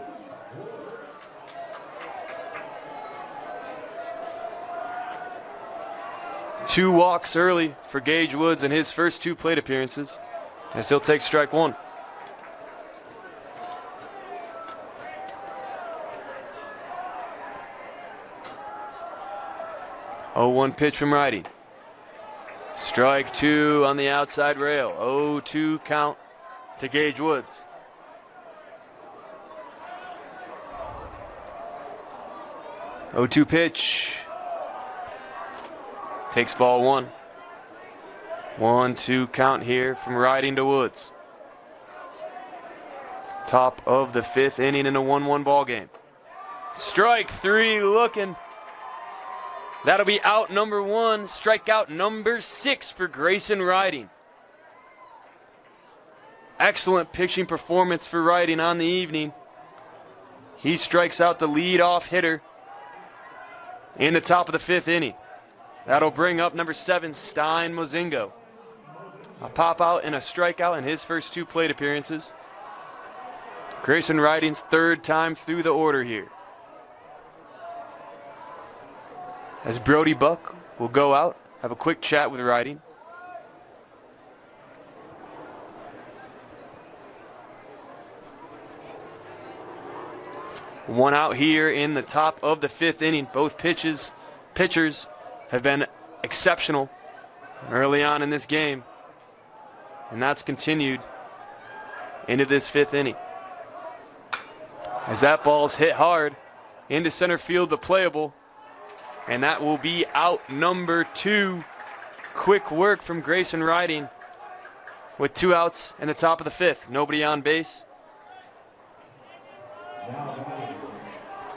Two walks early for Gage Woods in his first 2 plate appearances, as he'll take strike 1. Oh, 1 pitch from Riding. Strike 2 on the outside rail. 0-2 count to Gage Woods. Oh, 2 pitch. Takes ball 1. 1-2 count here from Riding to Woods. Top of the 5th inning in a 1-1 ball game. Strike 3 looking. That'll be out number 1. Strikeout number 6 for Grayson Riding. Excellent pitching performance for Riding on the evening. He strikes out the leadoff hitter in the top of the 5th inning. That'll bring up number 7, Stein Mozingo. A pop out and a strikeout in his first 2 plate appearances. Grayson Riding's 3rd time through the order here. As Brody Buck will go out, have a quick chat with Riding. One out here in the top of the 5th inning. Both pitchers have been exceptional early on in this game, and that's continued into this 5th inning. As that ball's hit hard into center field but playable, and that will be out number 2. Quick work from Grayson Riding with 2 outs in the top of the 5th. Nobody on base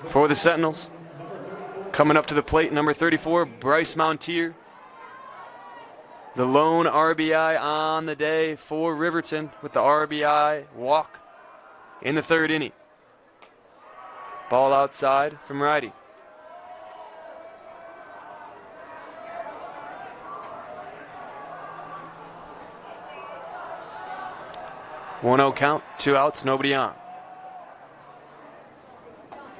for the Sentinels. Coming up to the plate, number 34, Bryce Mountier. The lone RBI on the day for Riverton with the RBI walk in the 3rd inning. Ball outside from Riding. One 0 count, 2 outs, nobody on.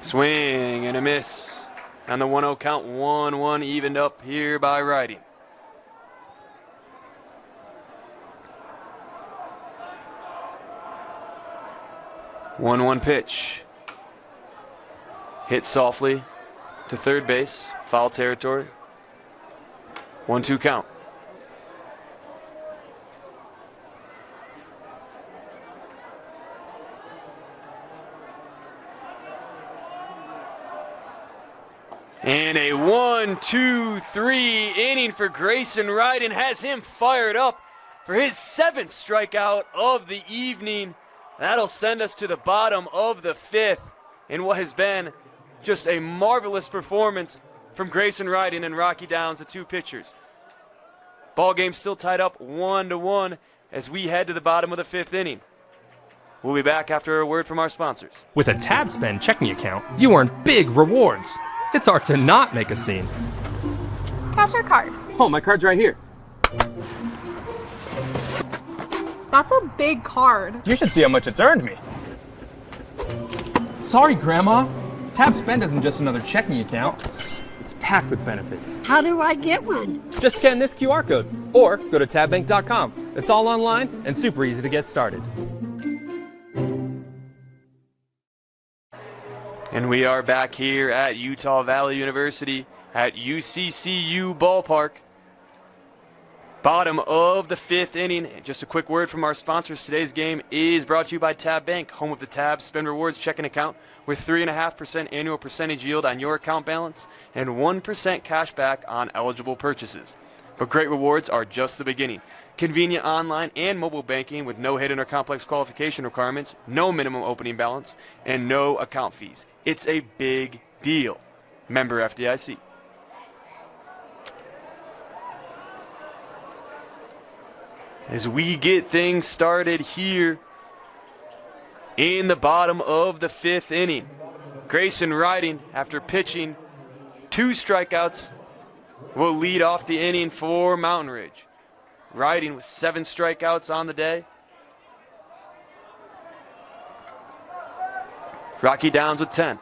Swing and a miss. On the 1-0 count, 1-1 evened up here by Riding. One pitch. Hit softly to third base, foul territory. 1-2 count. And a 1-2-3 inning for Grayson Riding has him fired up for his 7th strikeout of the evening. That'll send us to the bottom of the 5th in what has been just a marvelous performance from Grayson Riding and Rocky Downs, the 2 pitchers. Ball game still tied up 1-1 as we head to the bottom of the 5th inning. We'll be back after a word from our sponsors. With a Tab Spend checking account, you earn big rewards. It's hard to not make a scene. Cash or card? Oh, my card's right here. That's a big card. You should see how much it's earned me. Sorry, Grandma. Tab Spend isn't just another checking account. It's packed with benefits. How do I get one? Just scan this QR code or go to tabbank.com. It's all online and super easy to get started. And we are back here at Utah Valley University at UCCU Ballpark. Bottom of the 5th inning. Just a quick word from our sponsors. Today's game is brought to you by Tab Bank, home of the Tab Spend Rewards checking account with 3.5% annual percentage yield on your account balance and 1% cash back on eligible purchases. But great rewards are just the beginning. Convenient online and mobile banking with no hidden or complex qualification requirements, no minimum opening balance, and no account fees. It's a big deal. Member FDIC. As we get things started here in the bottom of the 5th inning, Grayson Riding, after pitching 2 strikeouts, will lead off the inning for Mountain Ridge. Riding with 7 strikeouts on the day. Rocky Downs with 10.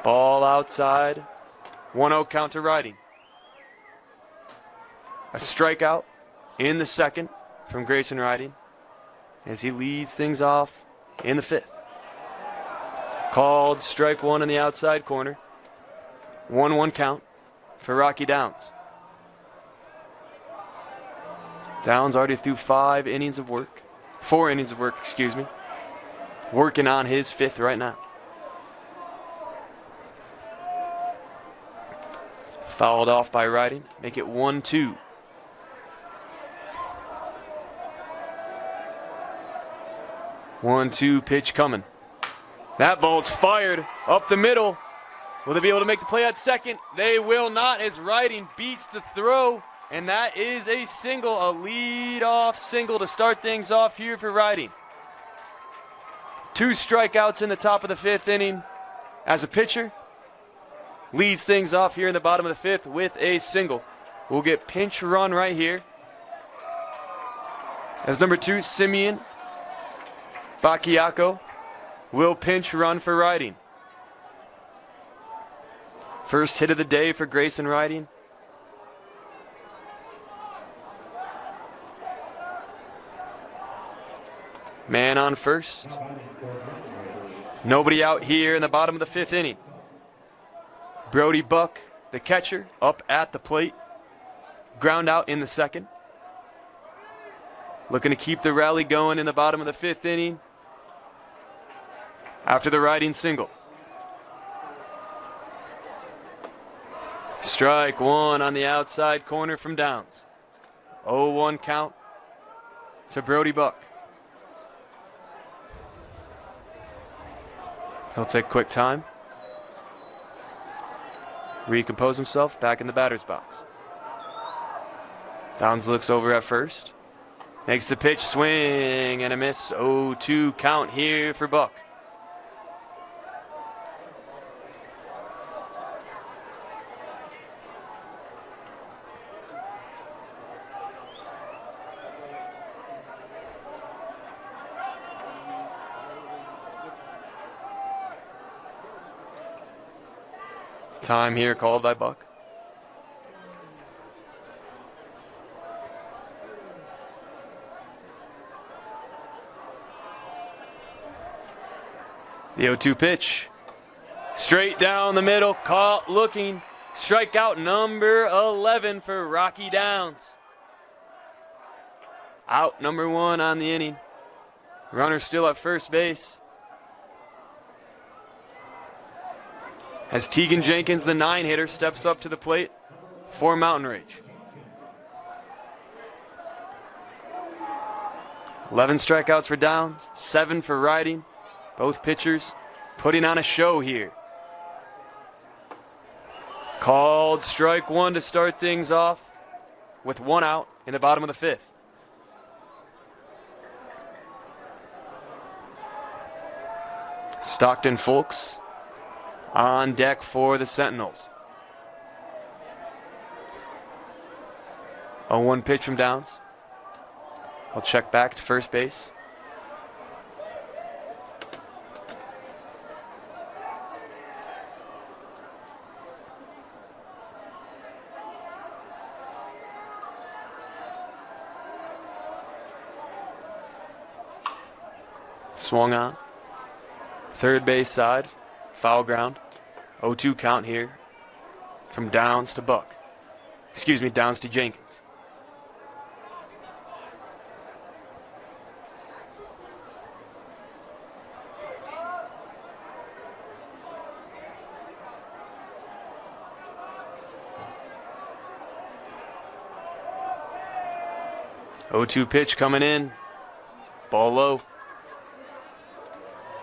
Ball outside. 1-0 count to Riding. A strikeout in the 2nd from Grayson Riding as he leads things off in the 5th. Called strike 1 in the outside corner. 1-1 count for Rocky Downs. Downs already threw 4 innings of work, excuse me. Working on his 5th right now. Fouled off by Riding. Make it 1-2. One-two pitch coming. That ball's fired up the middle. Will they be able to make the play at second? They will not, as Riding beats the throw. And that is a single, a lead-off single to start things off here for Riding. 2 strikeouts in the top of the 5th inning as a pitcher. Leads things off here in the bottom of the 5th with a single. We'll get pinch run right here. As number 2, Simeon Bacchiacco will pinch run for Riding. First hit of the day for Grayson Riding. Man on first. Nobody out here in the bottom of the 5th inning. Brody Buck, the catcher, up at the plate. Ground out in the 2nd. Looking to keep the rally going in the bottom of the 5th inning after the Riding single. Strike 1 on the outside corner from Downs. 0-1 count to Brody Buck. He'll take quick time. Recompose himself, back in the batter's box. Downs looks over at first. Makes the pitch, swing and a miss. 0-2 count here for Buck. Time here called by Buck. The 0-2 pitch. Straight down the middle, caught looking. Strikeout number 11 for Rocky Downs. Out number 1 on the inning. Runner still at first base. As Tegan Jenkins, the 9-hitter, steps up to the plate for Mountain Ridge. 11 strikeouts for Downs, 7 for Riding. Both pitchers putting on a show here. Called strike 1 to start things off with 1 out in the bottom of the 5th. Stockton Folks on deck for the Sentinels. 0-1 pitch from Downs. I'll check back to first base. Swung on. Third base side. Foul ground. 0-2 count here from Downs to Buck. Excuse me, Downs to Jenkins. Oh-2 pitch coming in. Ball low.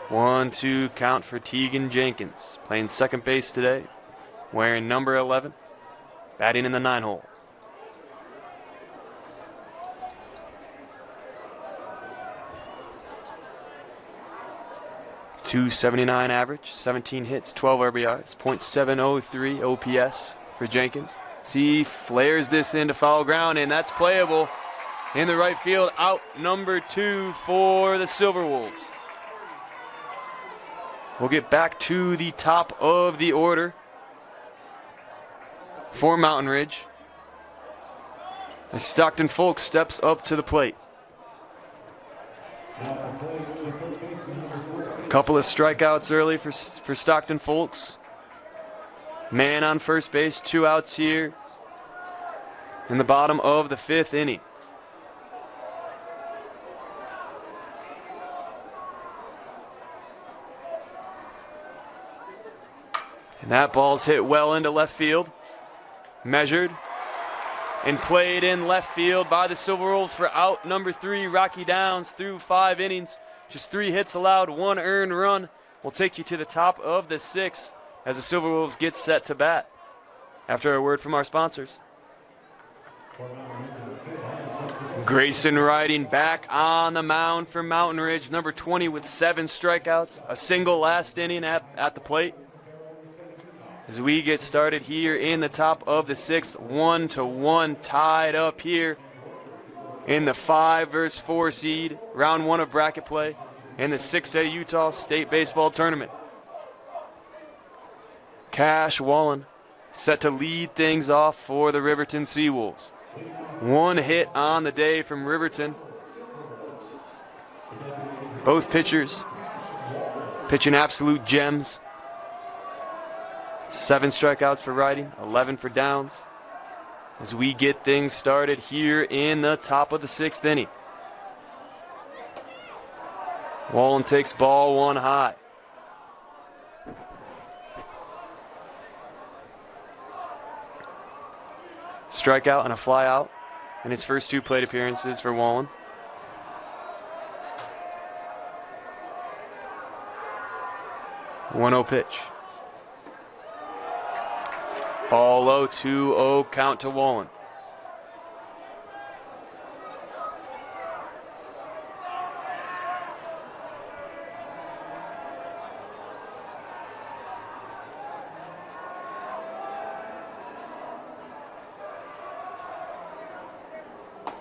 1-2 count for Tegan Jenkins. Playing second base today. Wearing number 11. Batting in the 9-hole. .279 average, 17 hits, 12 RBIs, .703 OPS for Jenkins. See, flares this into foul ground, and that's playable in the right field. Out number 2 for the Silverwolves. We'll get back to the top of the order for Mountain Ridge as Stockton Folks steps up to the plate. A couple of strikeouts early for Stockton Folks. Man on first base, 2 outs here in the bottom of the 5th inning. That ball's hit well into left field. Measured and played in left field by the Silverwolves for out number 3. Rocky Downs through 5 innings. Just 3 hits allowed, 1 earned run. We'll take you to the top of the 6th as the Silverwolves get set to bat. After a word from our sponsors. Grayson Riding back on the mound for Mountain Ridge, number 20 with 7 strikeouts, a single last inning at the plate. As we get started here in the top of the 6th, 1-1 tied up here in the 5 versus 4 seed, round 1 of bracket play in the 6A Utah State Baseball Tournament. Cash Wallen set to lead things off for the Riverton Seawolves. 1 hit on the day from Riverton. Both pitchers pitching absolute gems. 7 strikeouts for Riding, 11 for Downs. As we get things started here in the top of the 6th inning. Wallen takes ball 1 high. Strikeout and a fly out in his first 2 plate appearances for Wallen. One-0 pitch. Ball low, 2-0 count to Wallen.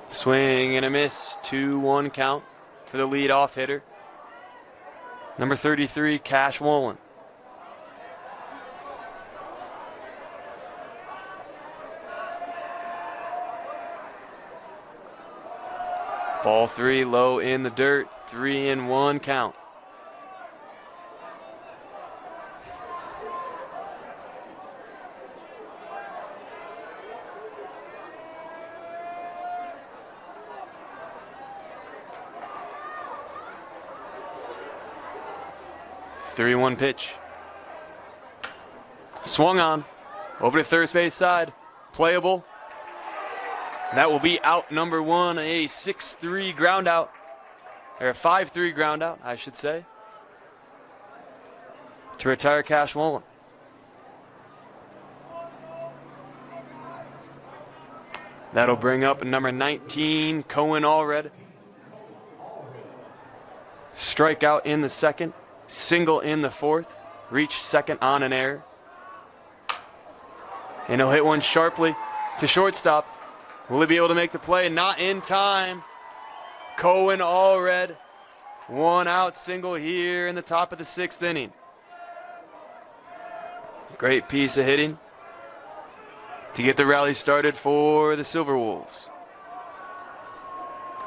Swing and a miss, 2-1 count for the leadoff hitter. Number 33, Cash Wallen. Ball 3 low in the dirt, 3-1 count. Three-one pitch. Swung on. Over to third base side. Playable. That will be out number 1, a 6-3 ground out. Or a 5-3 ground out, I should say. To retire Cash Wallen. That'll bring up number 19, Cohen Allred. Strikeout in the 2nd. Single in the 4th. Reach second on an error. And he'll hit one sharply to shortstop. Will he be able to make the play? Not in time. Cohen Allred. 1 out single here in the top of the 6th inning. Great piece of hitting to get the rally started for the Silverwolves.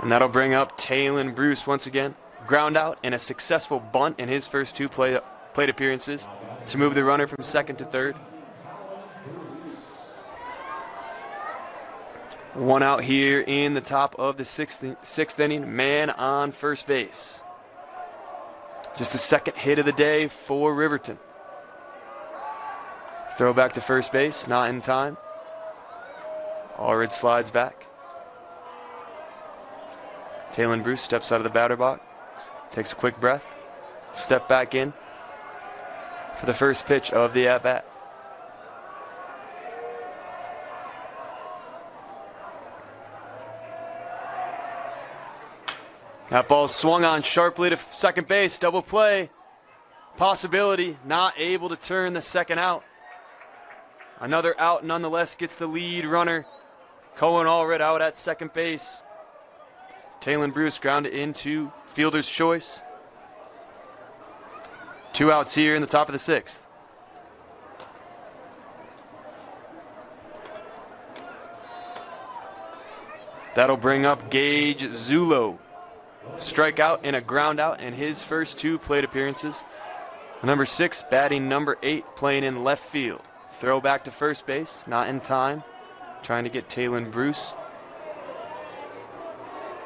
And that'll bring up Taylon Bruce once again. Ground out and a successful bunt in his first 2 plate appearances to move the runner from 2nd to 3rd. 1 out here in the top of the 6th inning. Man on first base. Just the 2nd hit of the day for Riverton. Throw back to first base, not in time. Allred slides back. Taylon Bruce steps out of the batter box. Takes a quick breath, step back in for the first pitch of the at-bat. That ball swung on sharply to second base, double play. Possibility, not able to turn the 2nd out. Another out nonetheless gets the lead runner. Cohen Allred out at second base. Taylon Bruce grounded into fielder's choice. 2 outs here in the top of the 6th. That'll bring up Gage Zulo. Strikeout and a ground out in his first 2 plate appearances. Number 6 batting number 8, playing in left field. Throw back to first base, not in time. Trying to get Taylon Bruce.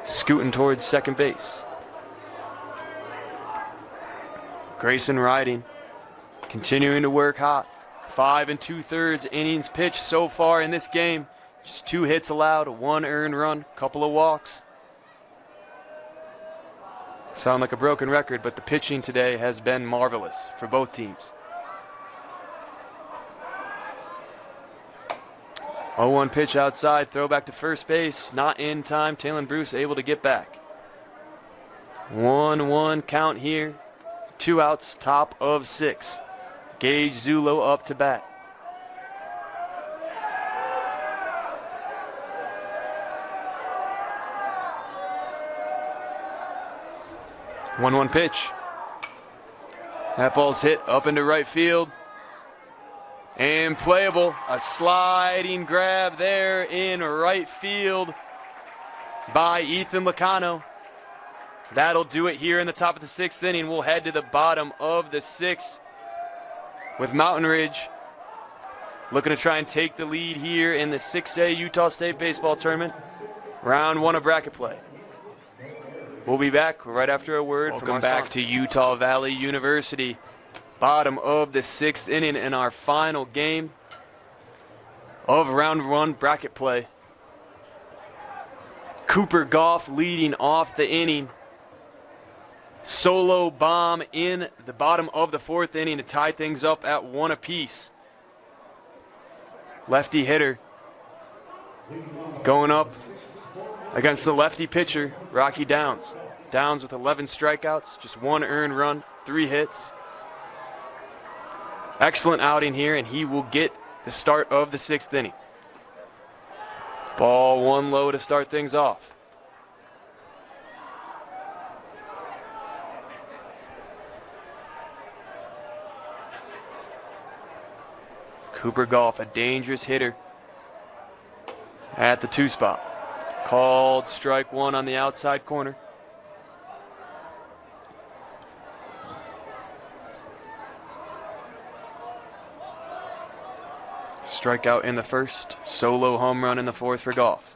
Scooting towards second base. Grayson Riding, continuing to work hot 5 2/3 innings pitched so far in this game. Just 2 hits allowed, 1 earned run, couple of walks. Sound like a broken record, but the pitching today has been marvelous for both teams. 0-1 pitch outside, throw back to first base, not in time. Talon Bruce able to get back. 1-1 count here, 2 outs, top of 6. Gage Zulo up to bat. One pitch. That ball's hit up into right field. And playable. A sliding grab there in right field by Ethan Lacano. That'll do it here in the top of the 6th inning. We'll head to the bottom of the 6th with Mountain Ridge looking to try and take the lead here in the 6A Utah State Baseball Tournament. Round 1 of bracket play. We'll be back right after a word from our sponsor. Welcome back to Utah Valley University. Bottom of the 6th inning in our final game of round 1 bracket play. Cooper Goff leading off the inning. Solo bomb in the bottom of the 4th inning to tie things up at 1 apiece. Lefty hitter going up against the lefty pitcher, Rocky Downs. Downs with 11 strikeouts, just 1 earned run, 3 hits. Excellent outing here, and he will get the start of the 6th inning. Ball 1 low to start things off. Cooper Goff, a dangerous hitter at the 2 spot. Called strike 1 on the outside corner. Strikeout in the 1st, solo home run in the 4th for Goff.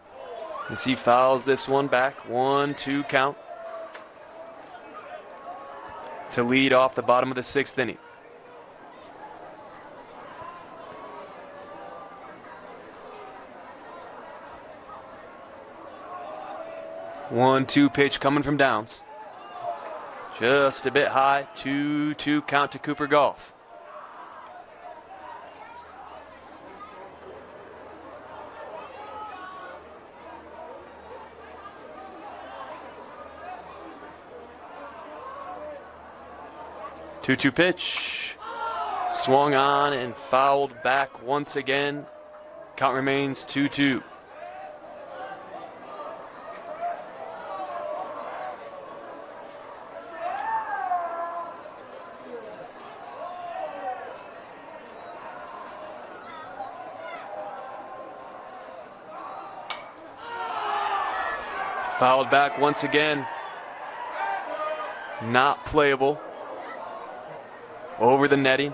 As he fouls this one back, 1-2 count to lead off the bottom of the 6th inning. One-two pitch coming from Downs. Just a bit high, 2-2 count to Cooper Goff. Two-two pitch, swung on and fouled back once again. Count remains 2-2. Fouled back once again. Not playable. Over the netting.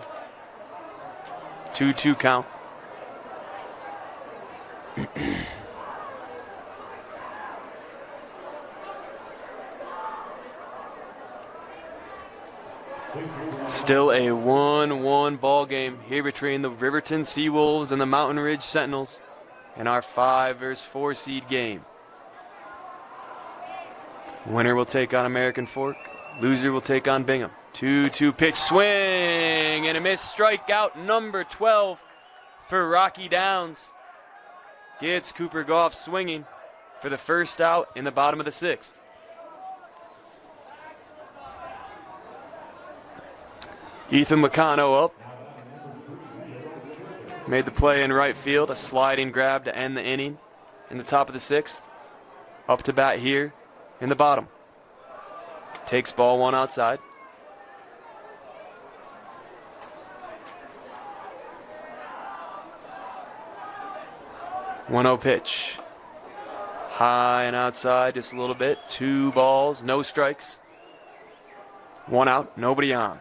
2-2 count. Still a 1-1 ball game here between the Riverton Silverwolves and the Mountain Ridge Sentinels in our 5 versus 4 seed game. Winner will take on American Fork. Loser will take on Bingham. 2-2 pitch, swing and a miss. Strikeout number 12 for Rocky Downs. Gets Cooper Goff swinging for the first out in the bottom of the 6th. Ethan Lacano up. Made the play in right field, a sliding grab to end the inning in the top of the 6th. Up to bat here in the bottom. Takes ball 1 outside. One-0 pitch. High and outside just a little bit. 2 balls, no strikes. 1 out, nobody on.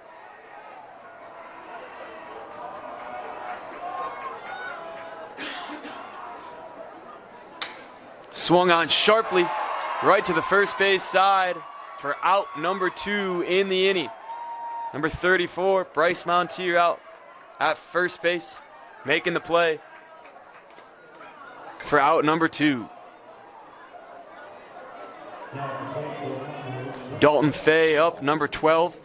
Swung on sharply right to the first base side for out number 2 in the inning. Number 34, Bryce Montier out at first base, making the play for out number 2. Dalton Fay up, number 12.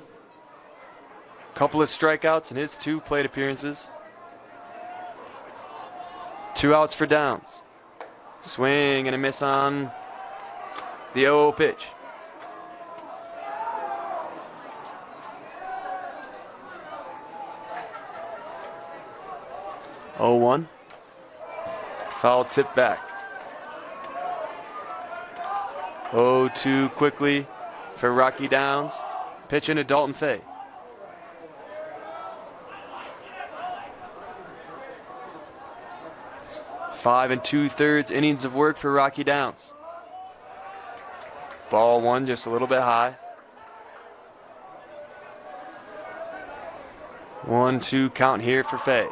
Couple of strikeouts in his 2 plate appearances. 2 outs for Downs. Swing and a miss on the 0 pitch. Oh, 1. Foul tip back. 0-2 quickly for Rocky Downs. Pitching to Dalton Fay. Five and 2/3 innings of work for Rocky Downs. Ball 1 just a little bit high. 1-2 count here for Fay.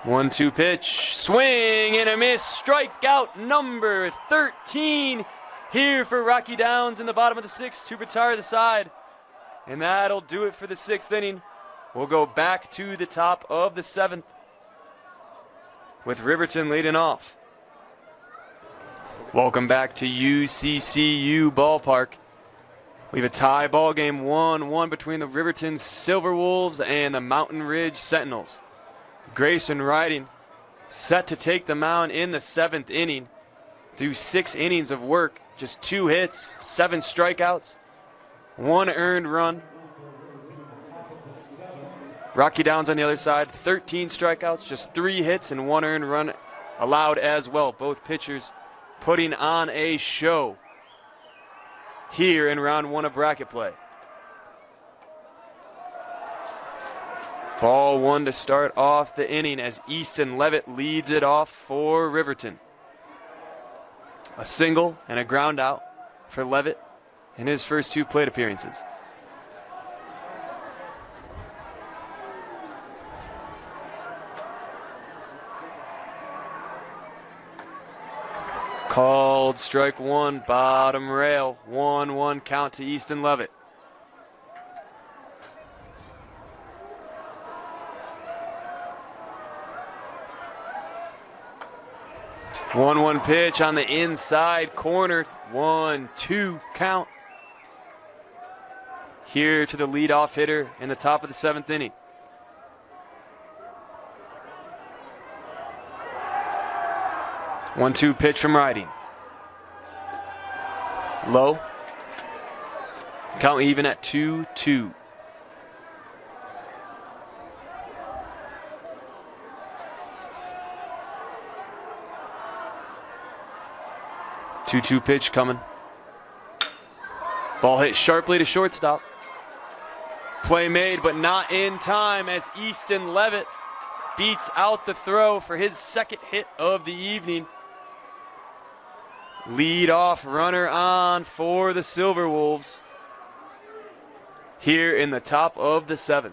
One-two pitch, swing and a miss, strikeout number 13 here for Rocky Downs in the bottom of the 6th to retire the side. And that'll do it for the 6th inning. We'll go back to the top of the 7th with Riverton leading off. Welcome back to UCCU Ballpark. We have a tie ball game 1-1 between the Riverton Silverwolves and the Mountain Ridge Sentinels. Grayson Riding set to take the mound in the 7th inning. Through 6 innings of work, just 2 hits, 7 strikeouts, 1 earned run. Rocky Downs on the other side, 13 strikeouts, just 3 hits and 1 earned run allowed as well. Both pitchers putting on a show here in round 1 of bracket play. Ball 1 to start off the inning as Easton Levitt leads it off for Riverton. A single and a ground out for Levitt in his first 2 plate appearances. Called strike 1, bottom rail, 1-1 count to Easton Levitt. 1-1 pitch on the inside corner. 1-2 count. Here to the leadoff hitter in the top of the 7th inning. One-two pitch from Riding. Low. Count even at 2-2. Two-two pitch coming. Ball hit sharply to shortstop. Play made, but not in time as Easton Levitt beats out the throw for his 2nd hit of the evening. Lead off runner on for the Silverwolves here in the top of the 7th.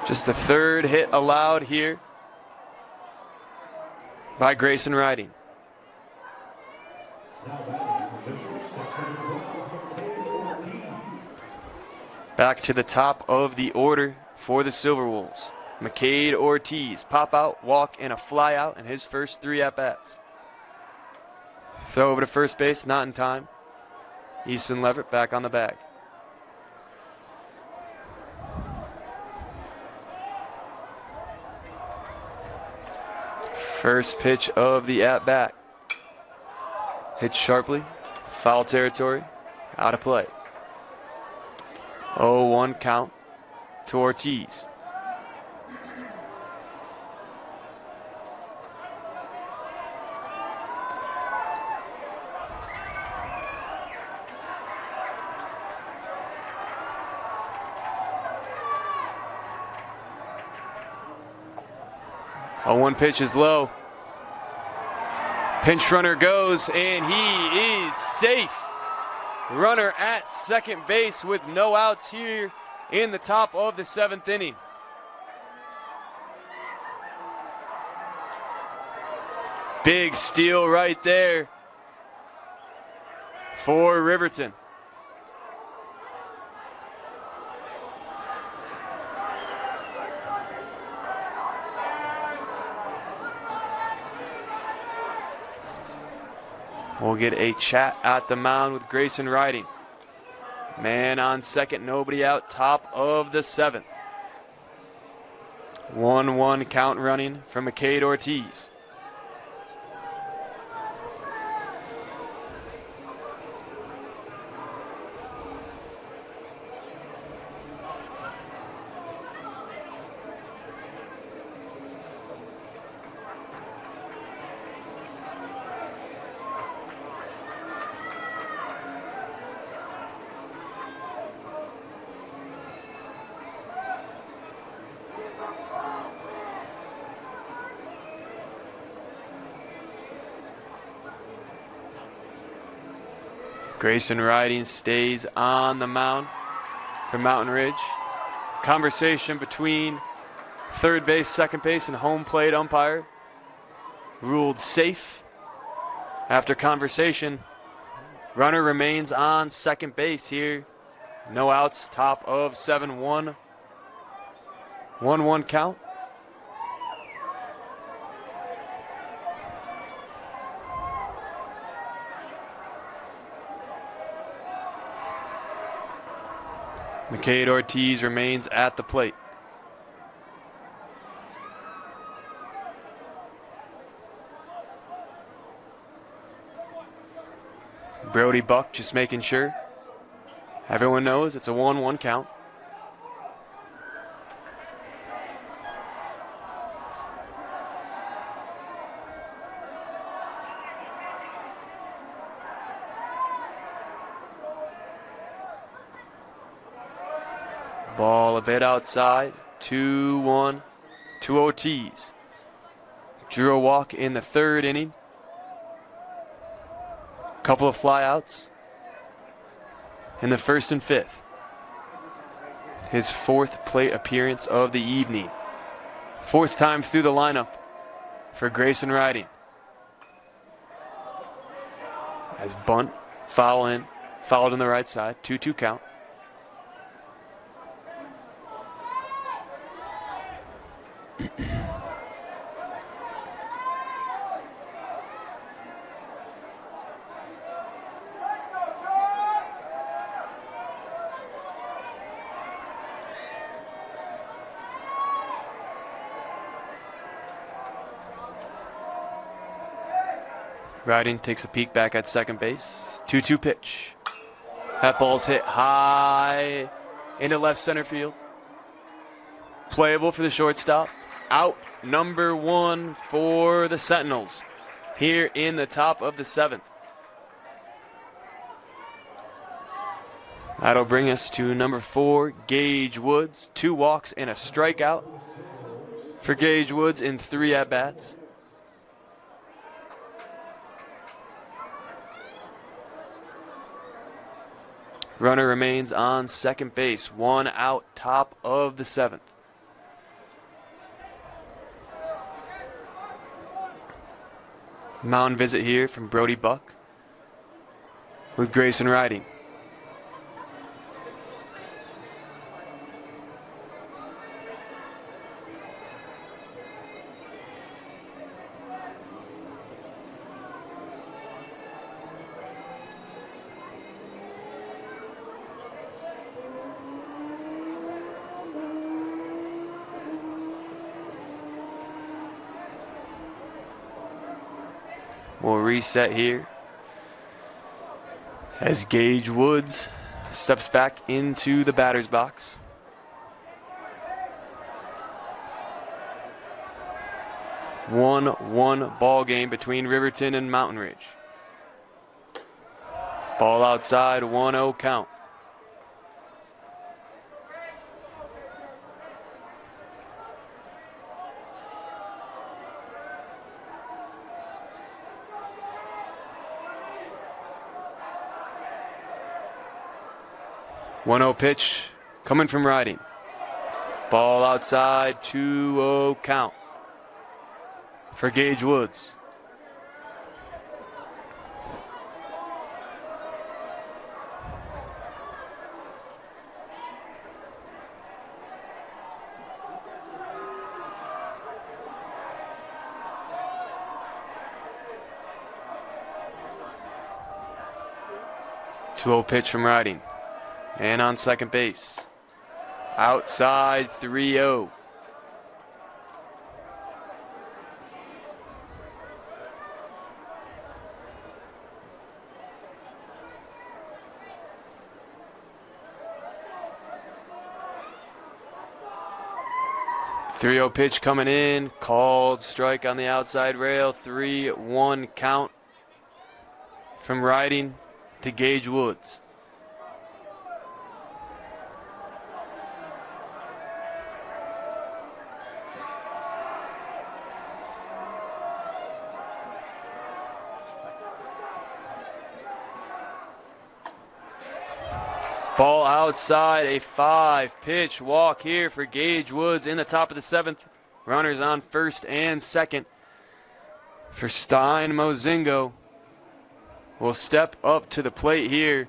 Just the 3rd hit allowed here by Grayson Riding. Back to the top of the order for the Silverwolves. McCade Ortiz, pop out, walk, and a fly out in his first 3 at-bats. Throw over to first base, not in time. Easton Levitt back on the bag. First pitch of the at-bat. Hit sharply, foul territory, out of play. 0-1 count to Ortiz. A 1 pitch is low. Pinch runner goes, and he is safe. Runner at second base with no outs here in the top of the 7th inning. Big steal right there for Riverton. We'll get a chat at the mound with Grayson Riding. Man on second, nobody out, top of the 7th. 1-1 count running from McCade Ortiz. Grayson Riding stays on the mound for Mountain Ridge. Conversation between third base, second base, and home plate umpire ruled safe. After conversation, runner remains on second base here. No outs, top of 7-1. 1-1 count. McCade Ortiz remains at the plate. Brody Buck just making sure everyone knows it's a 1-1 count. Ball a bit outside, 2-1 to Ortiz. Drew a walk in the 3rd inning. Couple of flyouts in the 1st and 5th. His 4th plate appearance of the evening. 4th time through the lineup for Grayson Riding. As bunt, fouled on the right side, 2-2 count. Riding takes a peek back at second base. 2-2 pitch. That ball's hit high into left center field. Playable for the shortstop. Out number 1 for the Sentinels here in the top of the 7th. That'll bring us to number 4, Gage Woods. 2 walks and a strikeout for Gage Woods in 3 at-bats. Runner remains on second base. 1 out, top of the 7th. Mound visit here from Brody Buck with Grayson Riding. We'll reset here as Gage Woods steps back into the batter's box. One ball game between Riverton and Mountain Ridge. Ball outside, 1-0 count. 1-0 pitch coming from Riding. Ball outside, 2-0 count for Gage Woods. Two-0 pitch from Riding. Man on second base. Outside, 3-0. Pitch coming in, called strike on the outside rail, 3-1 count from Riding to Gage Woods. Ball outside, a 5-pitch walk here for Gage Woods in the top of the 7th. Runners on first and second. For Stein Mozingo will step up to the plate here.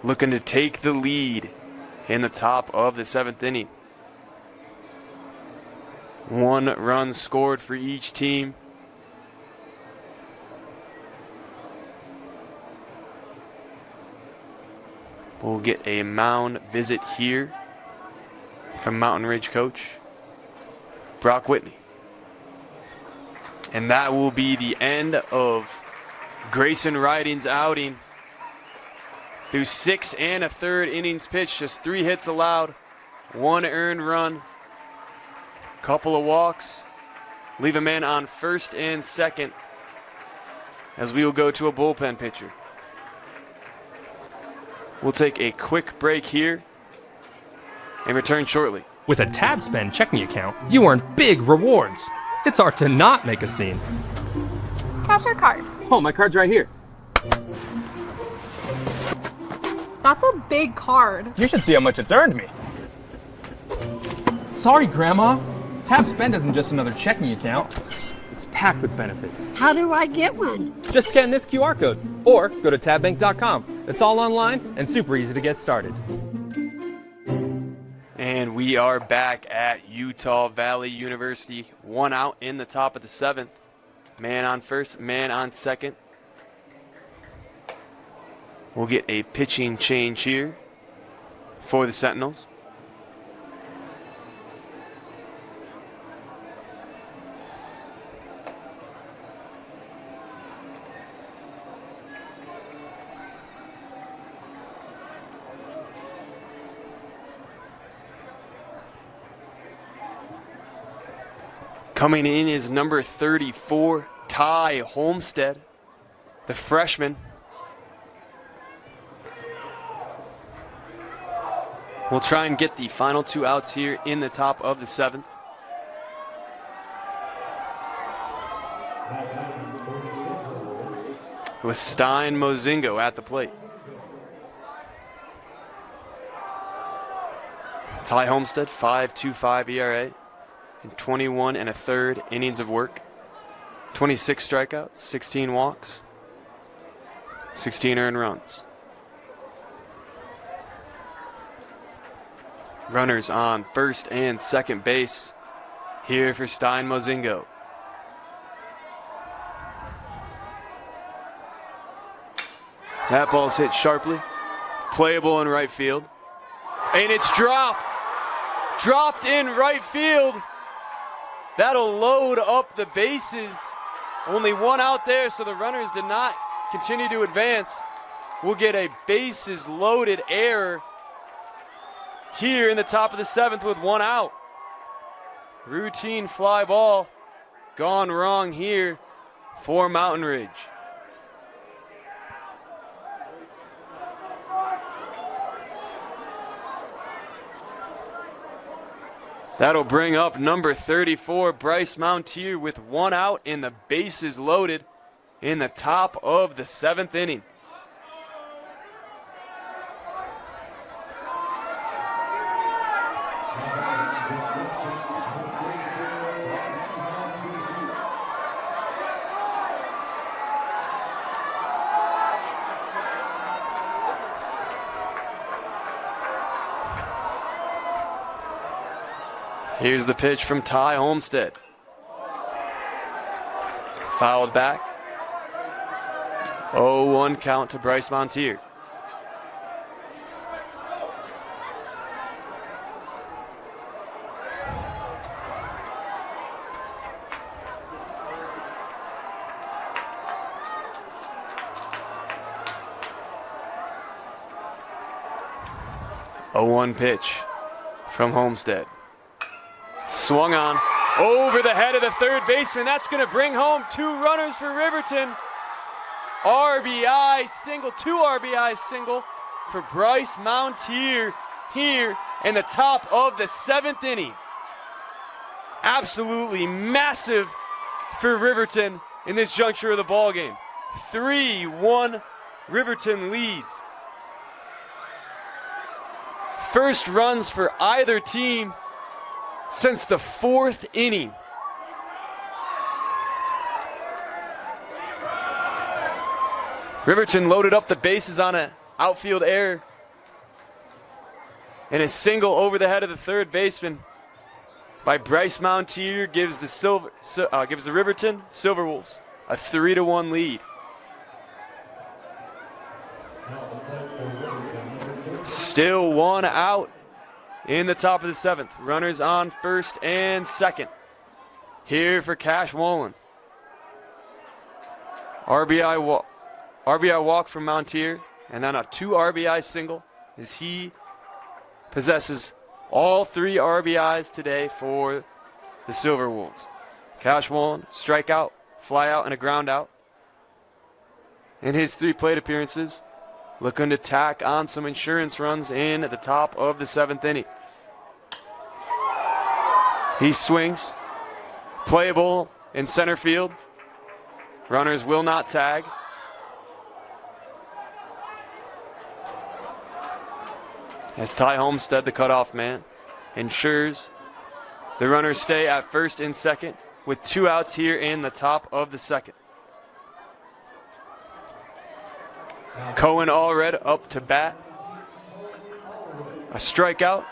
Looking to take the lead in the top of the 7th inning. 1 run scored for each team. We'll get a mound visit here from Mountain Ridge coach Brock Whitney. And that will be the end of Grayson Riding's outing. Through 6 1/3 innings pitched, just 3 hits allowed, 1 earned run, couple of walks, leave a man on first and second as we will go to a bullpen pitcher. We'll take a quick break here and return shortly. With a TabSpend checking account, you earn big rewards. It's hard to not make a scene. Cash or card? Oh, my card's right here. That's a big card. You should see how much it's earned me. Sorry, Grandma. TabSpend isn't just another checking account. It's packed with benefits. How do I get one? Just scan this QR code or go to tabbank.com. It's all online and super easy to get started. And we are back at Utah Valley University. 1 out in the top of the 7th. Man on first, man on second. We'll get a pitching change here for the Sentinels. Coming in is number 34, Ty Homestead, the freshman. We'll try and get the final 2 outs here in the top of the 7th. With Stein Mozingo at the plate. Ty Homestead, 5.25 ERA. In 21 1/3 innings of work, 26 strikeouts, 16 walks, 16 earned runs. Runners on first and second base here for Stein Mozingo. That ball's hit sharply, playable in right field, and it's dropped. Dropped in right field. That'll load up the bases. Only 1 out there, so the runners did not continue to advance. We'll get a bases loaded error here in the top of the 7th with 1 out. Routine fly ball gone wrong here for Mountain Ridge. That'll bring up number 34, Bryce Mountier, with 1 out and the bases loaded. in the top of the 7th inning. Here's the pitch from Ty Homestead. Fouled back. 0-1 count to Bryce Montier. A 1 pitch from Homestead. Swung on over the head of the third baseman. That's going to bring home 2 runners for Riverton. RBI single, 2 RBI single for Bryce Montier here in the top of the 7th inning. Absolutely massive for Riverton in this juncture of the ball game. 3-1 Riverton leads. First runs for either team since the 4th inning. Riverton loaded up the bases on an outfield error, and a single over the head of the third baseman by Bryce Montier gives the Riverton Silverwolves a 3-1 lead. Still 1 out in the top of the 7th. Runners on first and second. Here for Cash Wolin. RBI walk from Montier, and then a 2 RBI single as he possesses all 3 RBIs today for the Silverwolves. Cash Wolin, strikeout, fly out, and a ground out in his 3 plate appearances. Looking to tack on some insurance runs in at the top of the 7th inning. He swings, playable in center field. Runners will not tag. As Ty Homestead, the cutoff man, ensures the runners stay at first and second with 2 outs here in the top of the 2nd. Cohen Allred up to bat. A strikeout,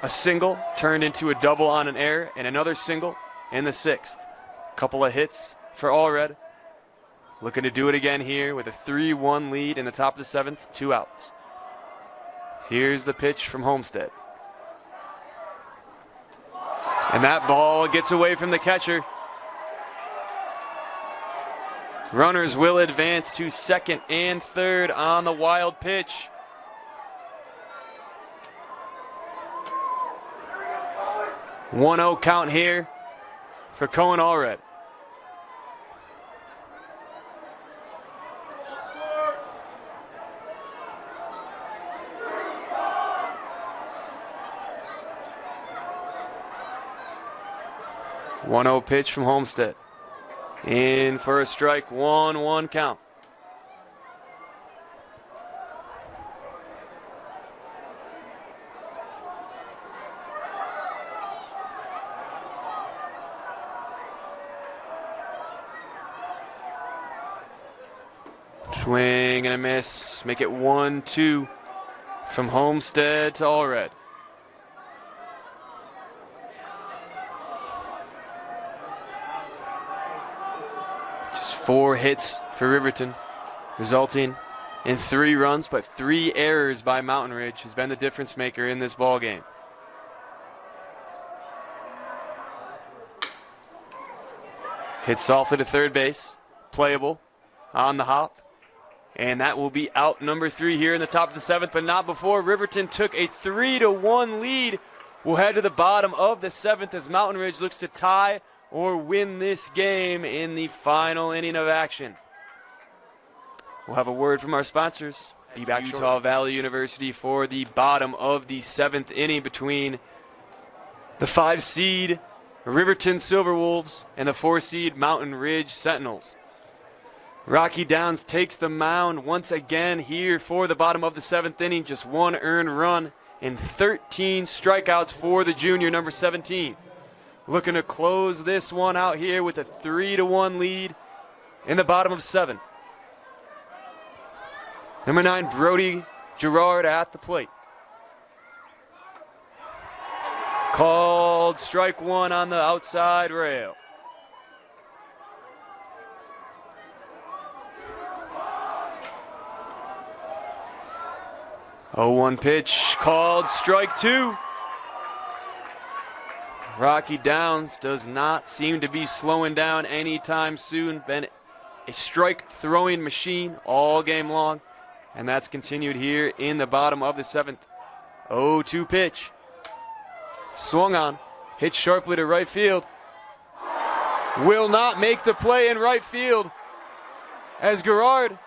a single turned into a double on an error, and another single in the 6th. Couple of hits for Allred. Looking to do it again here with a 3-1 lead in the top of the 7th, 2 outs. Here's the pitch from Homestead. And that ball gets away from the catcher. Runners will advance to second and third on the wild pitch. One-0 count here for Cohen Allred. One-0 pitch from Homestead. In for a strike, 1-1 count. Swing and a miss. Make it 1-2 from Homestead to Allred. Just 4 hits for Riverton, resulting in 3 runs, but 3 errors by Mountain Ridge has been the difference maker in this ball game. Hit softly to third base, playable on the hop. And that will be out number 3 here in the top of the 7th, but not before Riverton took a 3-1 lead. We'll head to the bottom of the 7th as Mountain Ridge looks to tie or win this game in the final inning of action. We'll have a word from our sponsors. Be back Utah Valley University for the bottom of the 7th inning between the 5 seed Riverton Silverwolves and the 4 seed Mountain Ridge Sentinels. Rocky Downs takes the mound once again here for the bottom of the 7th inning. Just one earned run and 13 strikeouts for the junior, number 17. Looking to close this one out here with a 3-1 lead in the bottom of 7. Number 9, Brody Gerard at the plate. Called strike one on the outside rail. Oh, 1 pitch, called strike 2. Rocky Downs does not seem to be slowing down anytime soon. Been a strike throwing machine all game long, and that's continued here in the bottom of the 7th. 0-2 pitch. Swung on, hit sharply to right field. Will not make the play in right field as Gerard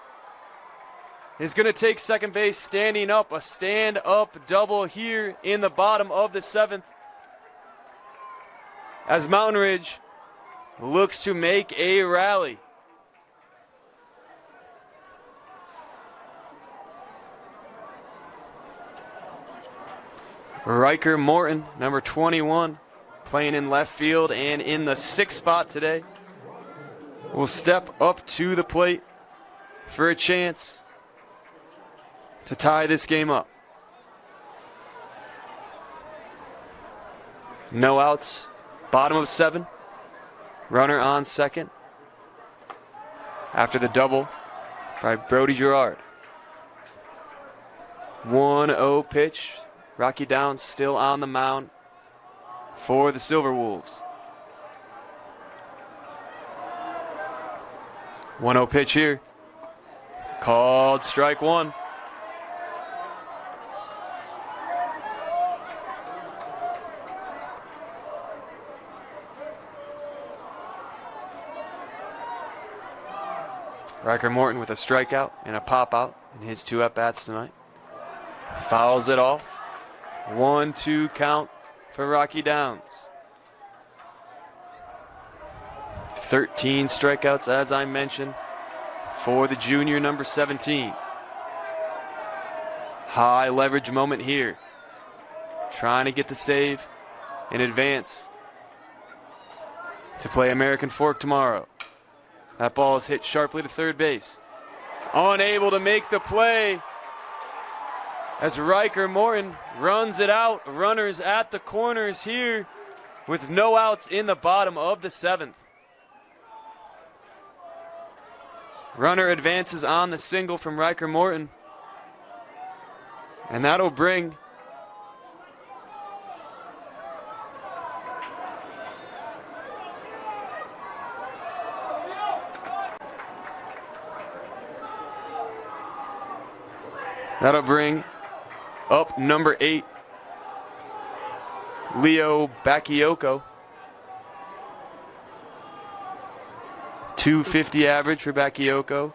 is going to take second base standing up. A stand-up double here in the bottom of the 7th as Mountain Ridge looks to make a rally. Riker Morton, number 21, playing in left field and in the 6th spot today, will step up to the plate for a chance to tie this game up. No outs, bottom of 7, runner on second after the double by Brody Gerard. 1-0 pitch. Rocky Downs still on the mound for the Silverwolves. 1-0 pitch here. Called strike 1. Riker Morton with a strikeout and a pop-out in his 2 at-bats tonight. Fouls it off. 1-2 count for Rocky Downs. 13 strikeouts, as I mentioned, for the junior, number 17. High leverage moment here. Trying to get the save in advance to play American Fork tomorrow. That ball is hit sharply to third base. Unable to make the play as Riker Morton runs it out. Runners at the corners here with no outs in the bottom of the 7th. Runner advances on the single from Riker Morton, and that'll bring up number 8, Leo Bakayoko. .250 average for Bakayoko.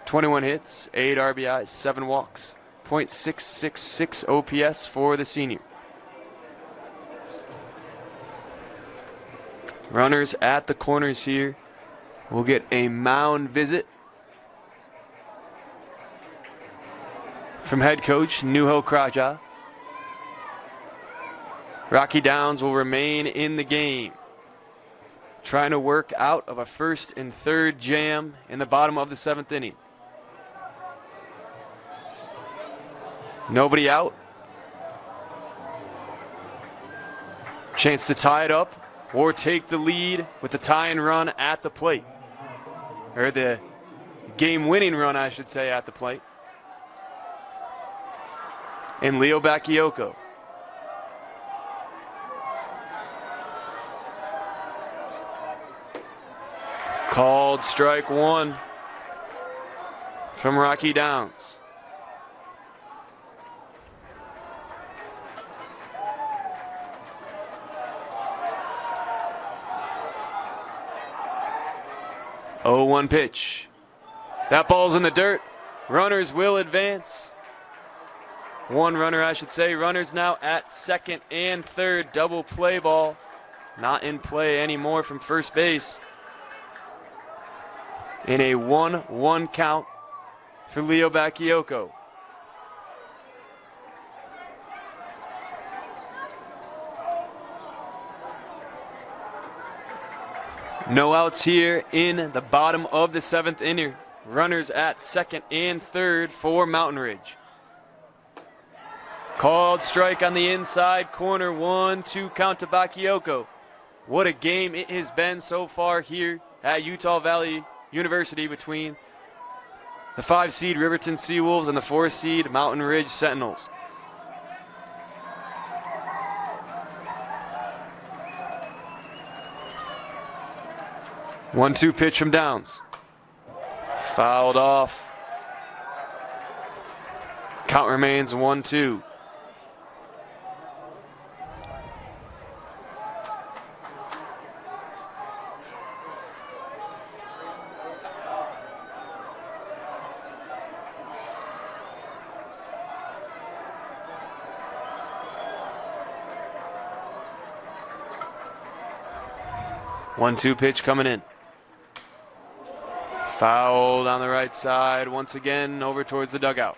21 hits, 8 RBIs, 7 walks. .666 OPS for the senior. Runners at the corners here. We'll get a mound visit from head coach Nuho Kraja. Rocky Downs will remain in the game, trying to work out of a 1st and 3rd jam in the bottom of the 7th inning. Nobody out. Chance to tie it up or take the lead with the tying run at the plate. Or the game-winning run, I should say, at the plate. And Leo Bakayoko. Called strike 1 from Rocky Downs. Oh, 1 pitch. That ball's in the dirt. Runners will advance. 1 runner, I should say. Runners now at 2nd and 3rd. Double play ball. Not in play anymore from first base. in a 1-1 count for Leo Bakayoko. No outs here in the bottom of the 7th inning. Runners at second and third for Mountain Ridge. Called strike on the inside corner, 1-2 count to Bakayoko. What a game it has been so far here at Utah Valley University between the 5 seed Riverton Silverwolves and the 4 seed Mountain Ridge Sentinels. One-two pitch from Downs. Fouled off. Count remains 1-2. One-two pitch coming in. Fouled on the right side, once again over towards the dugout.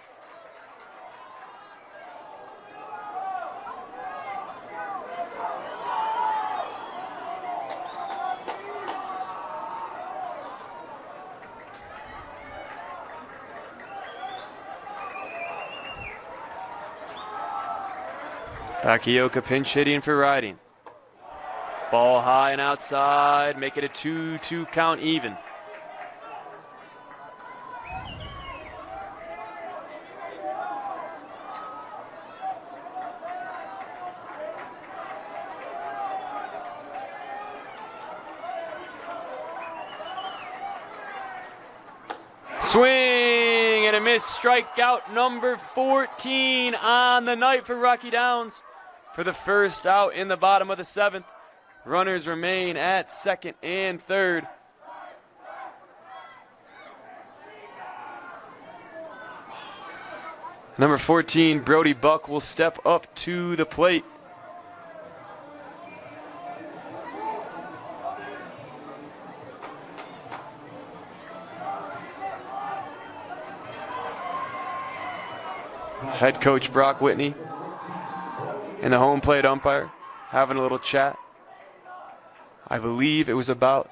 Bakayoko pinch hitting for riding. Ball high and outside, make it a 2-2 count even. Swing and a miss, strikeout number 14 on the night for Rocky Downs for the first out in the bottom of the 7th. Runners remain at second and third. Number 14, Brody Buck, will step up to the plate. Head coach Brock Whitney and the home plate umpire having a little chat. I believe it was about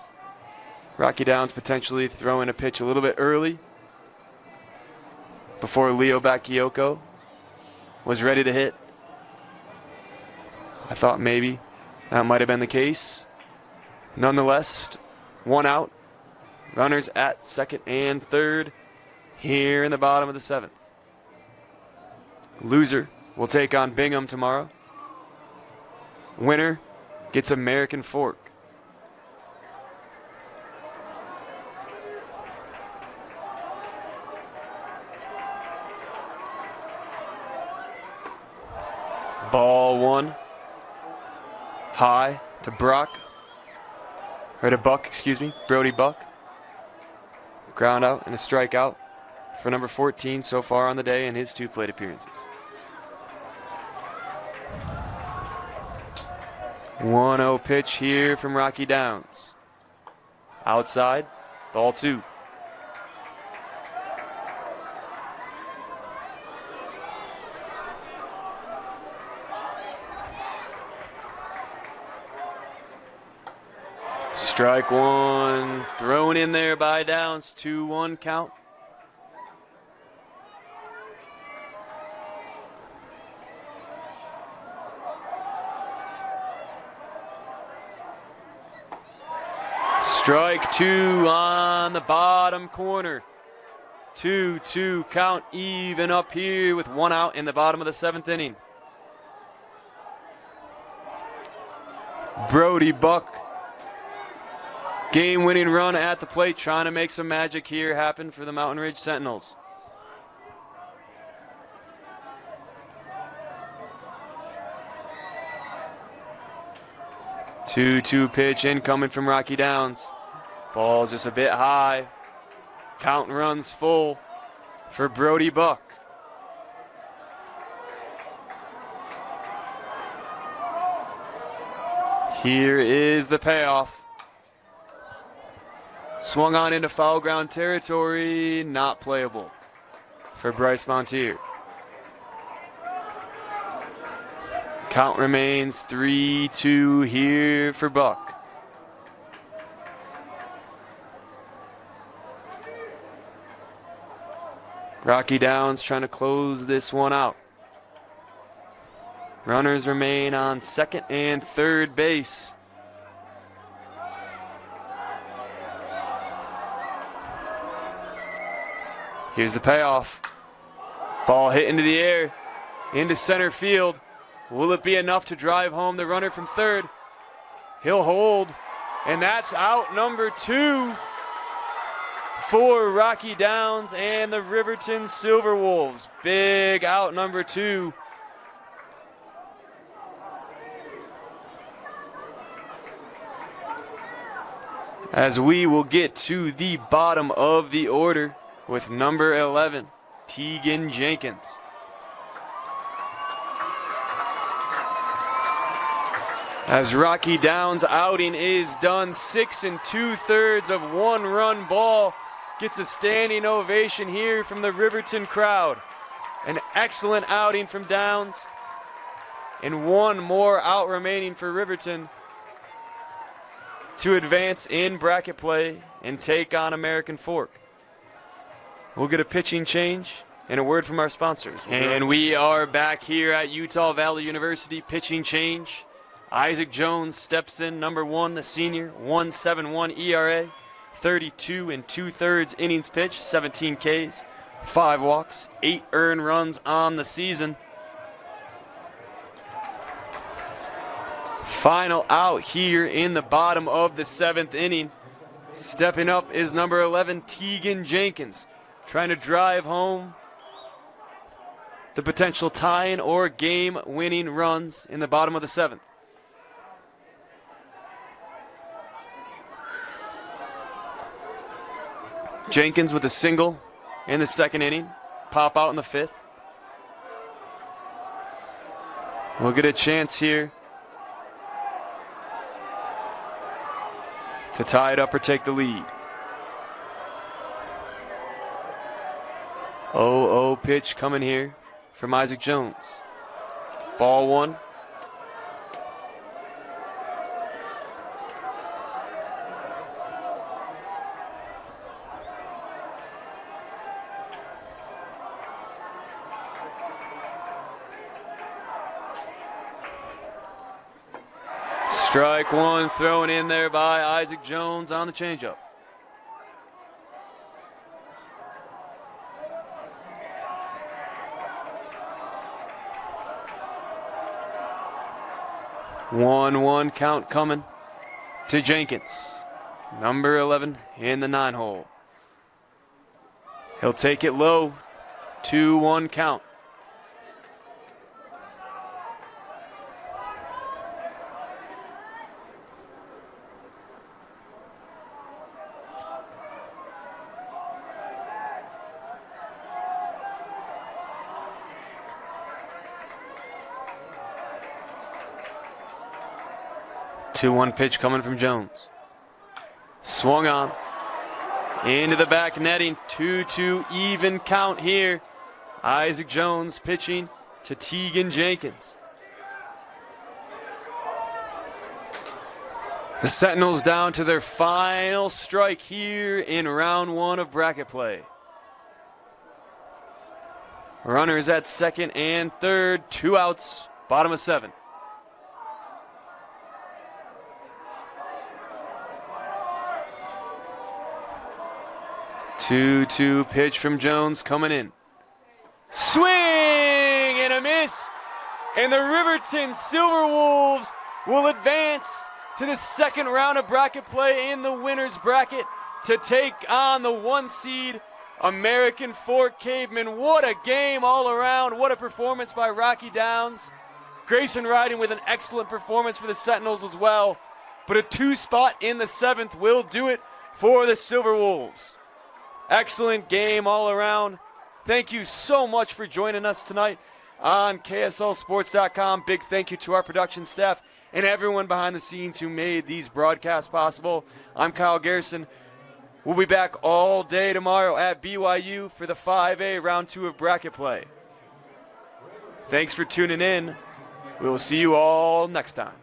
Rocky Downs potentially throwing a pitch a little bit early before Leo Bakayoko was ready to hit. I thought maybe that might have been the case. Nonetheless, 1 out. Runners at second and third here in the bottom of the 7th. Loser will take on Bingham tomorrow. Winner gets American Fork. Ball 1. High to Brock. Or to Buck, excuse me. Brody Buck. Ground out and a strikeout for number 14 so far on the day in his 2 plate appearances. 1-0 pitch here from Rocky Downs. Outside, ball 2. Strike 1, thrown in there by Downs, 2-1 count. Strike 2 on the bottom corner. 2-2 count, even up here with 1 out in the bottom of the 7th inning. Brody Buck, game-winning run at the plate, trying to make some magic here happen for the Mountain Ridge Sentinels. Two-two pitch incoming from Rocky Downs. Ball's just a bit high. Count runs full for Brody Buck. Here is the payoff. Swung on into foul ground territory, not playable for Bryce Montier. Count remains 3-2 here for Buck. Rocky Downs trying to close this one out. Runners remain on second and third base. Here's the payoff. Ball hit into the air, into center field. Will it be enough to drive home the runner from third? He'll hold, and that's out number 2 for Rocky Downs and the Riverton Silverwolves. Big out number 2. As we will get to the bottom of the order with number 11, Tegan Jenkins. As Rocky Downs' outing is done, 6 2/3 of 1-run ball. Gets a standing ovation here from the Riverton crowd. An excellent outing from Downs. And one more out remaining for Riverton to advance in bracket play and take on American Fork. We'll get a pitching change and a word from our sponsors. And we are back here at Utah Valley University. Pitching change. Isaac Jones steps in, number 1, the senior, 1.71 ERA, 32 2/3 innings pitched, 17 Ks, 5 walks, 8 earned runs on the season. Final out here in the bottom of the 7th inning. Stepping up is number 11, Tegan Jenkins, trying to drive home the potential tying or game-winning runs in the bottom of the 7th. Jenkins with a single in the 2nd inning. Pop out in the 5th. We'll get a chance here to tie it up or take the lead. 0-0 pitch coming here from Isaac Jones. Ball 1. Strike 1 thrown in there by Isaac Jones on the changeup. One count coming to Jenkins, number 11 in the 9 hole. He'll take it low, 2-1 count. Two-one pitch coming from Jones. Swung on. Into the back netting. 2-2 even count here. Isaac Jones pitching to Tegan Jenkins. The Sentinels down to their final strike here in round 1 of bracket play. Runners at 2nd and 3rd. 2 outs. Bottom of 7. Two pitch from Jones coming in. Swing and a miss. And the Riverton Silverwolves will advance to the 2nd round of bracket play in the winner's bracket to take on the 1 seed American Fork Cavemen. What a game all around. What a performance by Rocky Downs. Grayson Riding with an excellent performance for the Sentinels as well. But a 2 spot in the 7th will do it for the Silverwolves. Excellent game all around. Thank you so much for joining us tonight on KSLSports.com. Big thank you to our production staff and everyone behind the scenes who made these broadcasts possible. I'm Kyle Garrison. We'll be back all day tomorrow at BYU for the 5A round 2 of bracket play. Thanks for tuning in. We will see you all next time.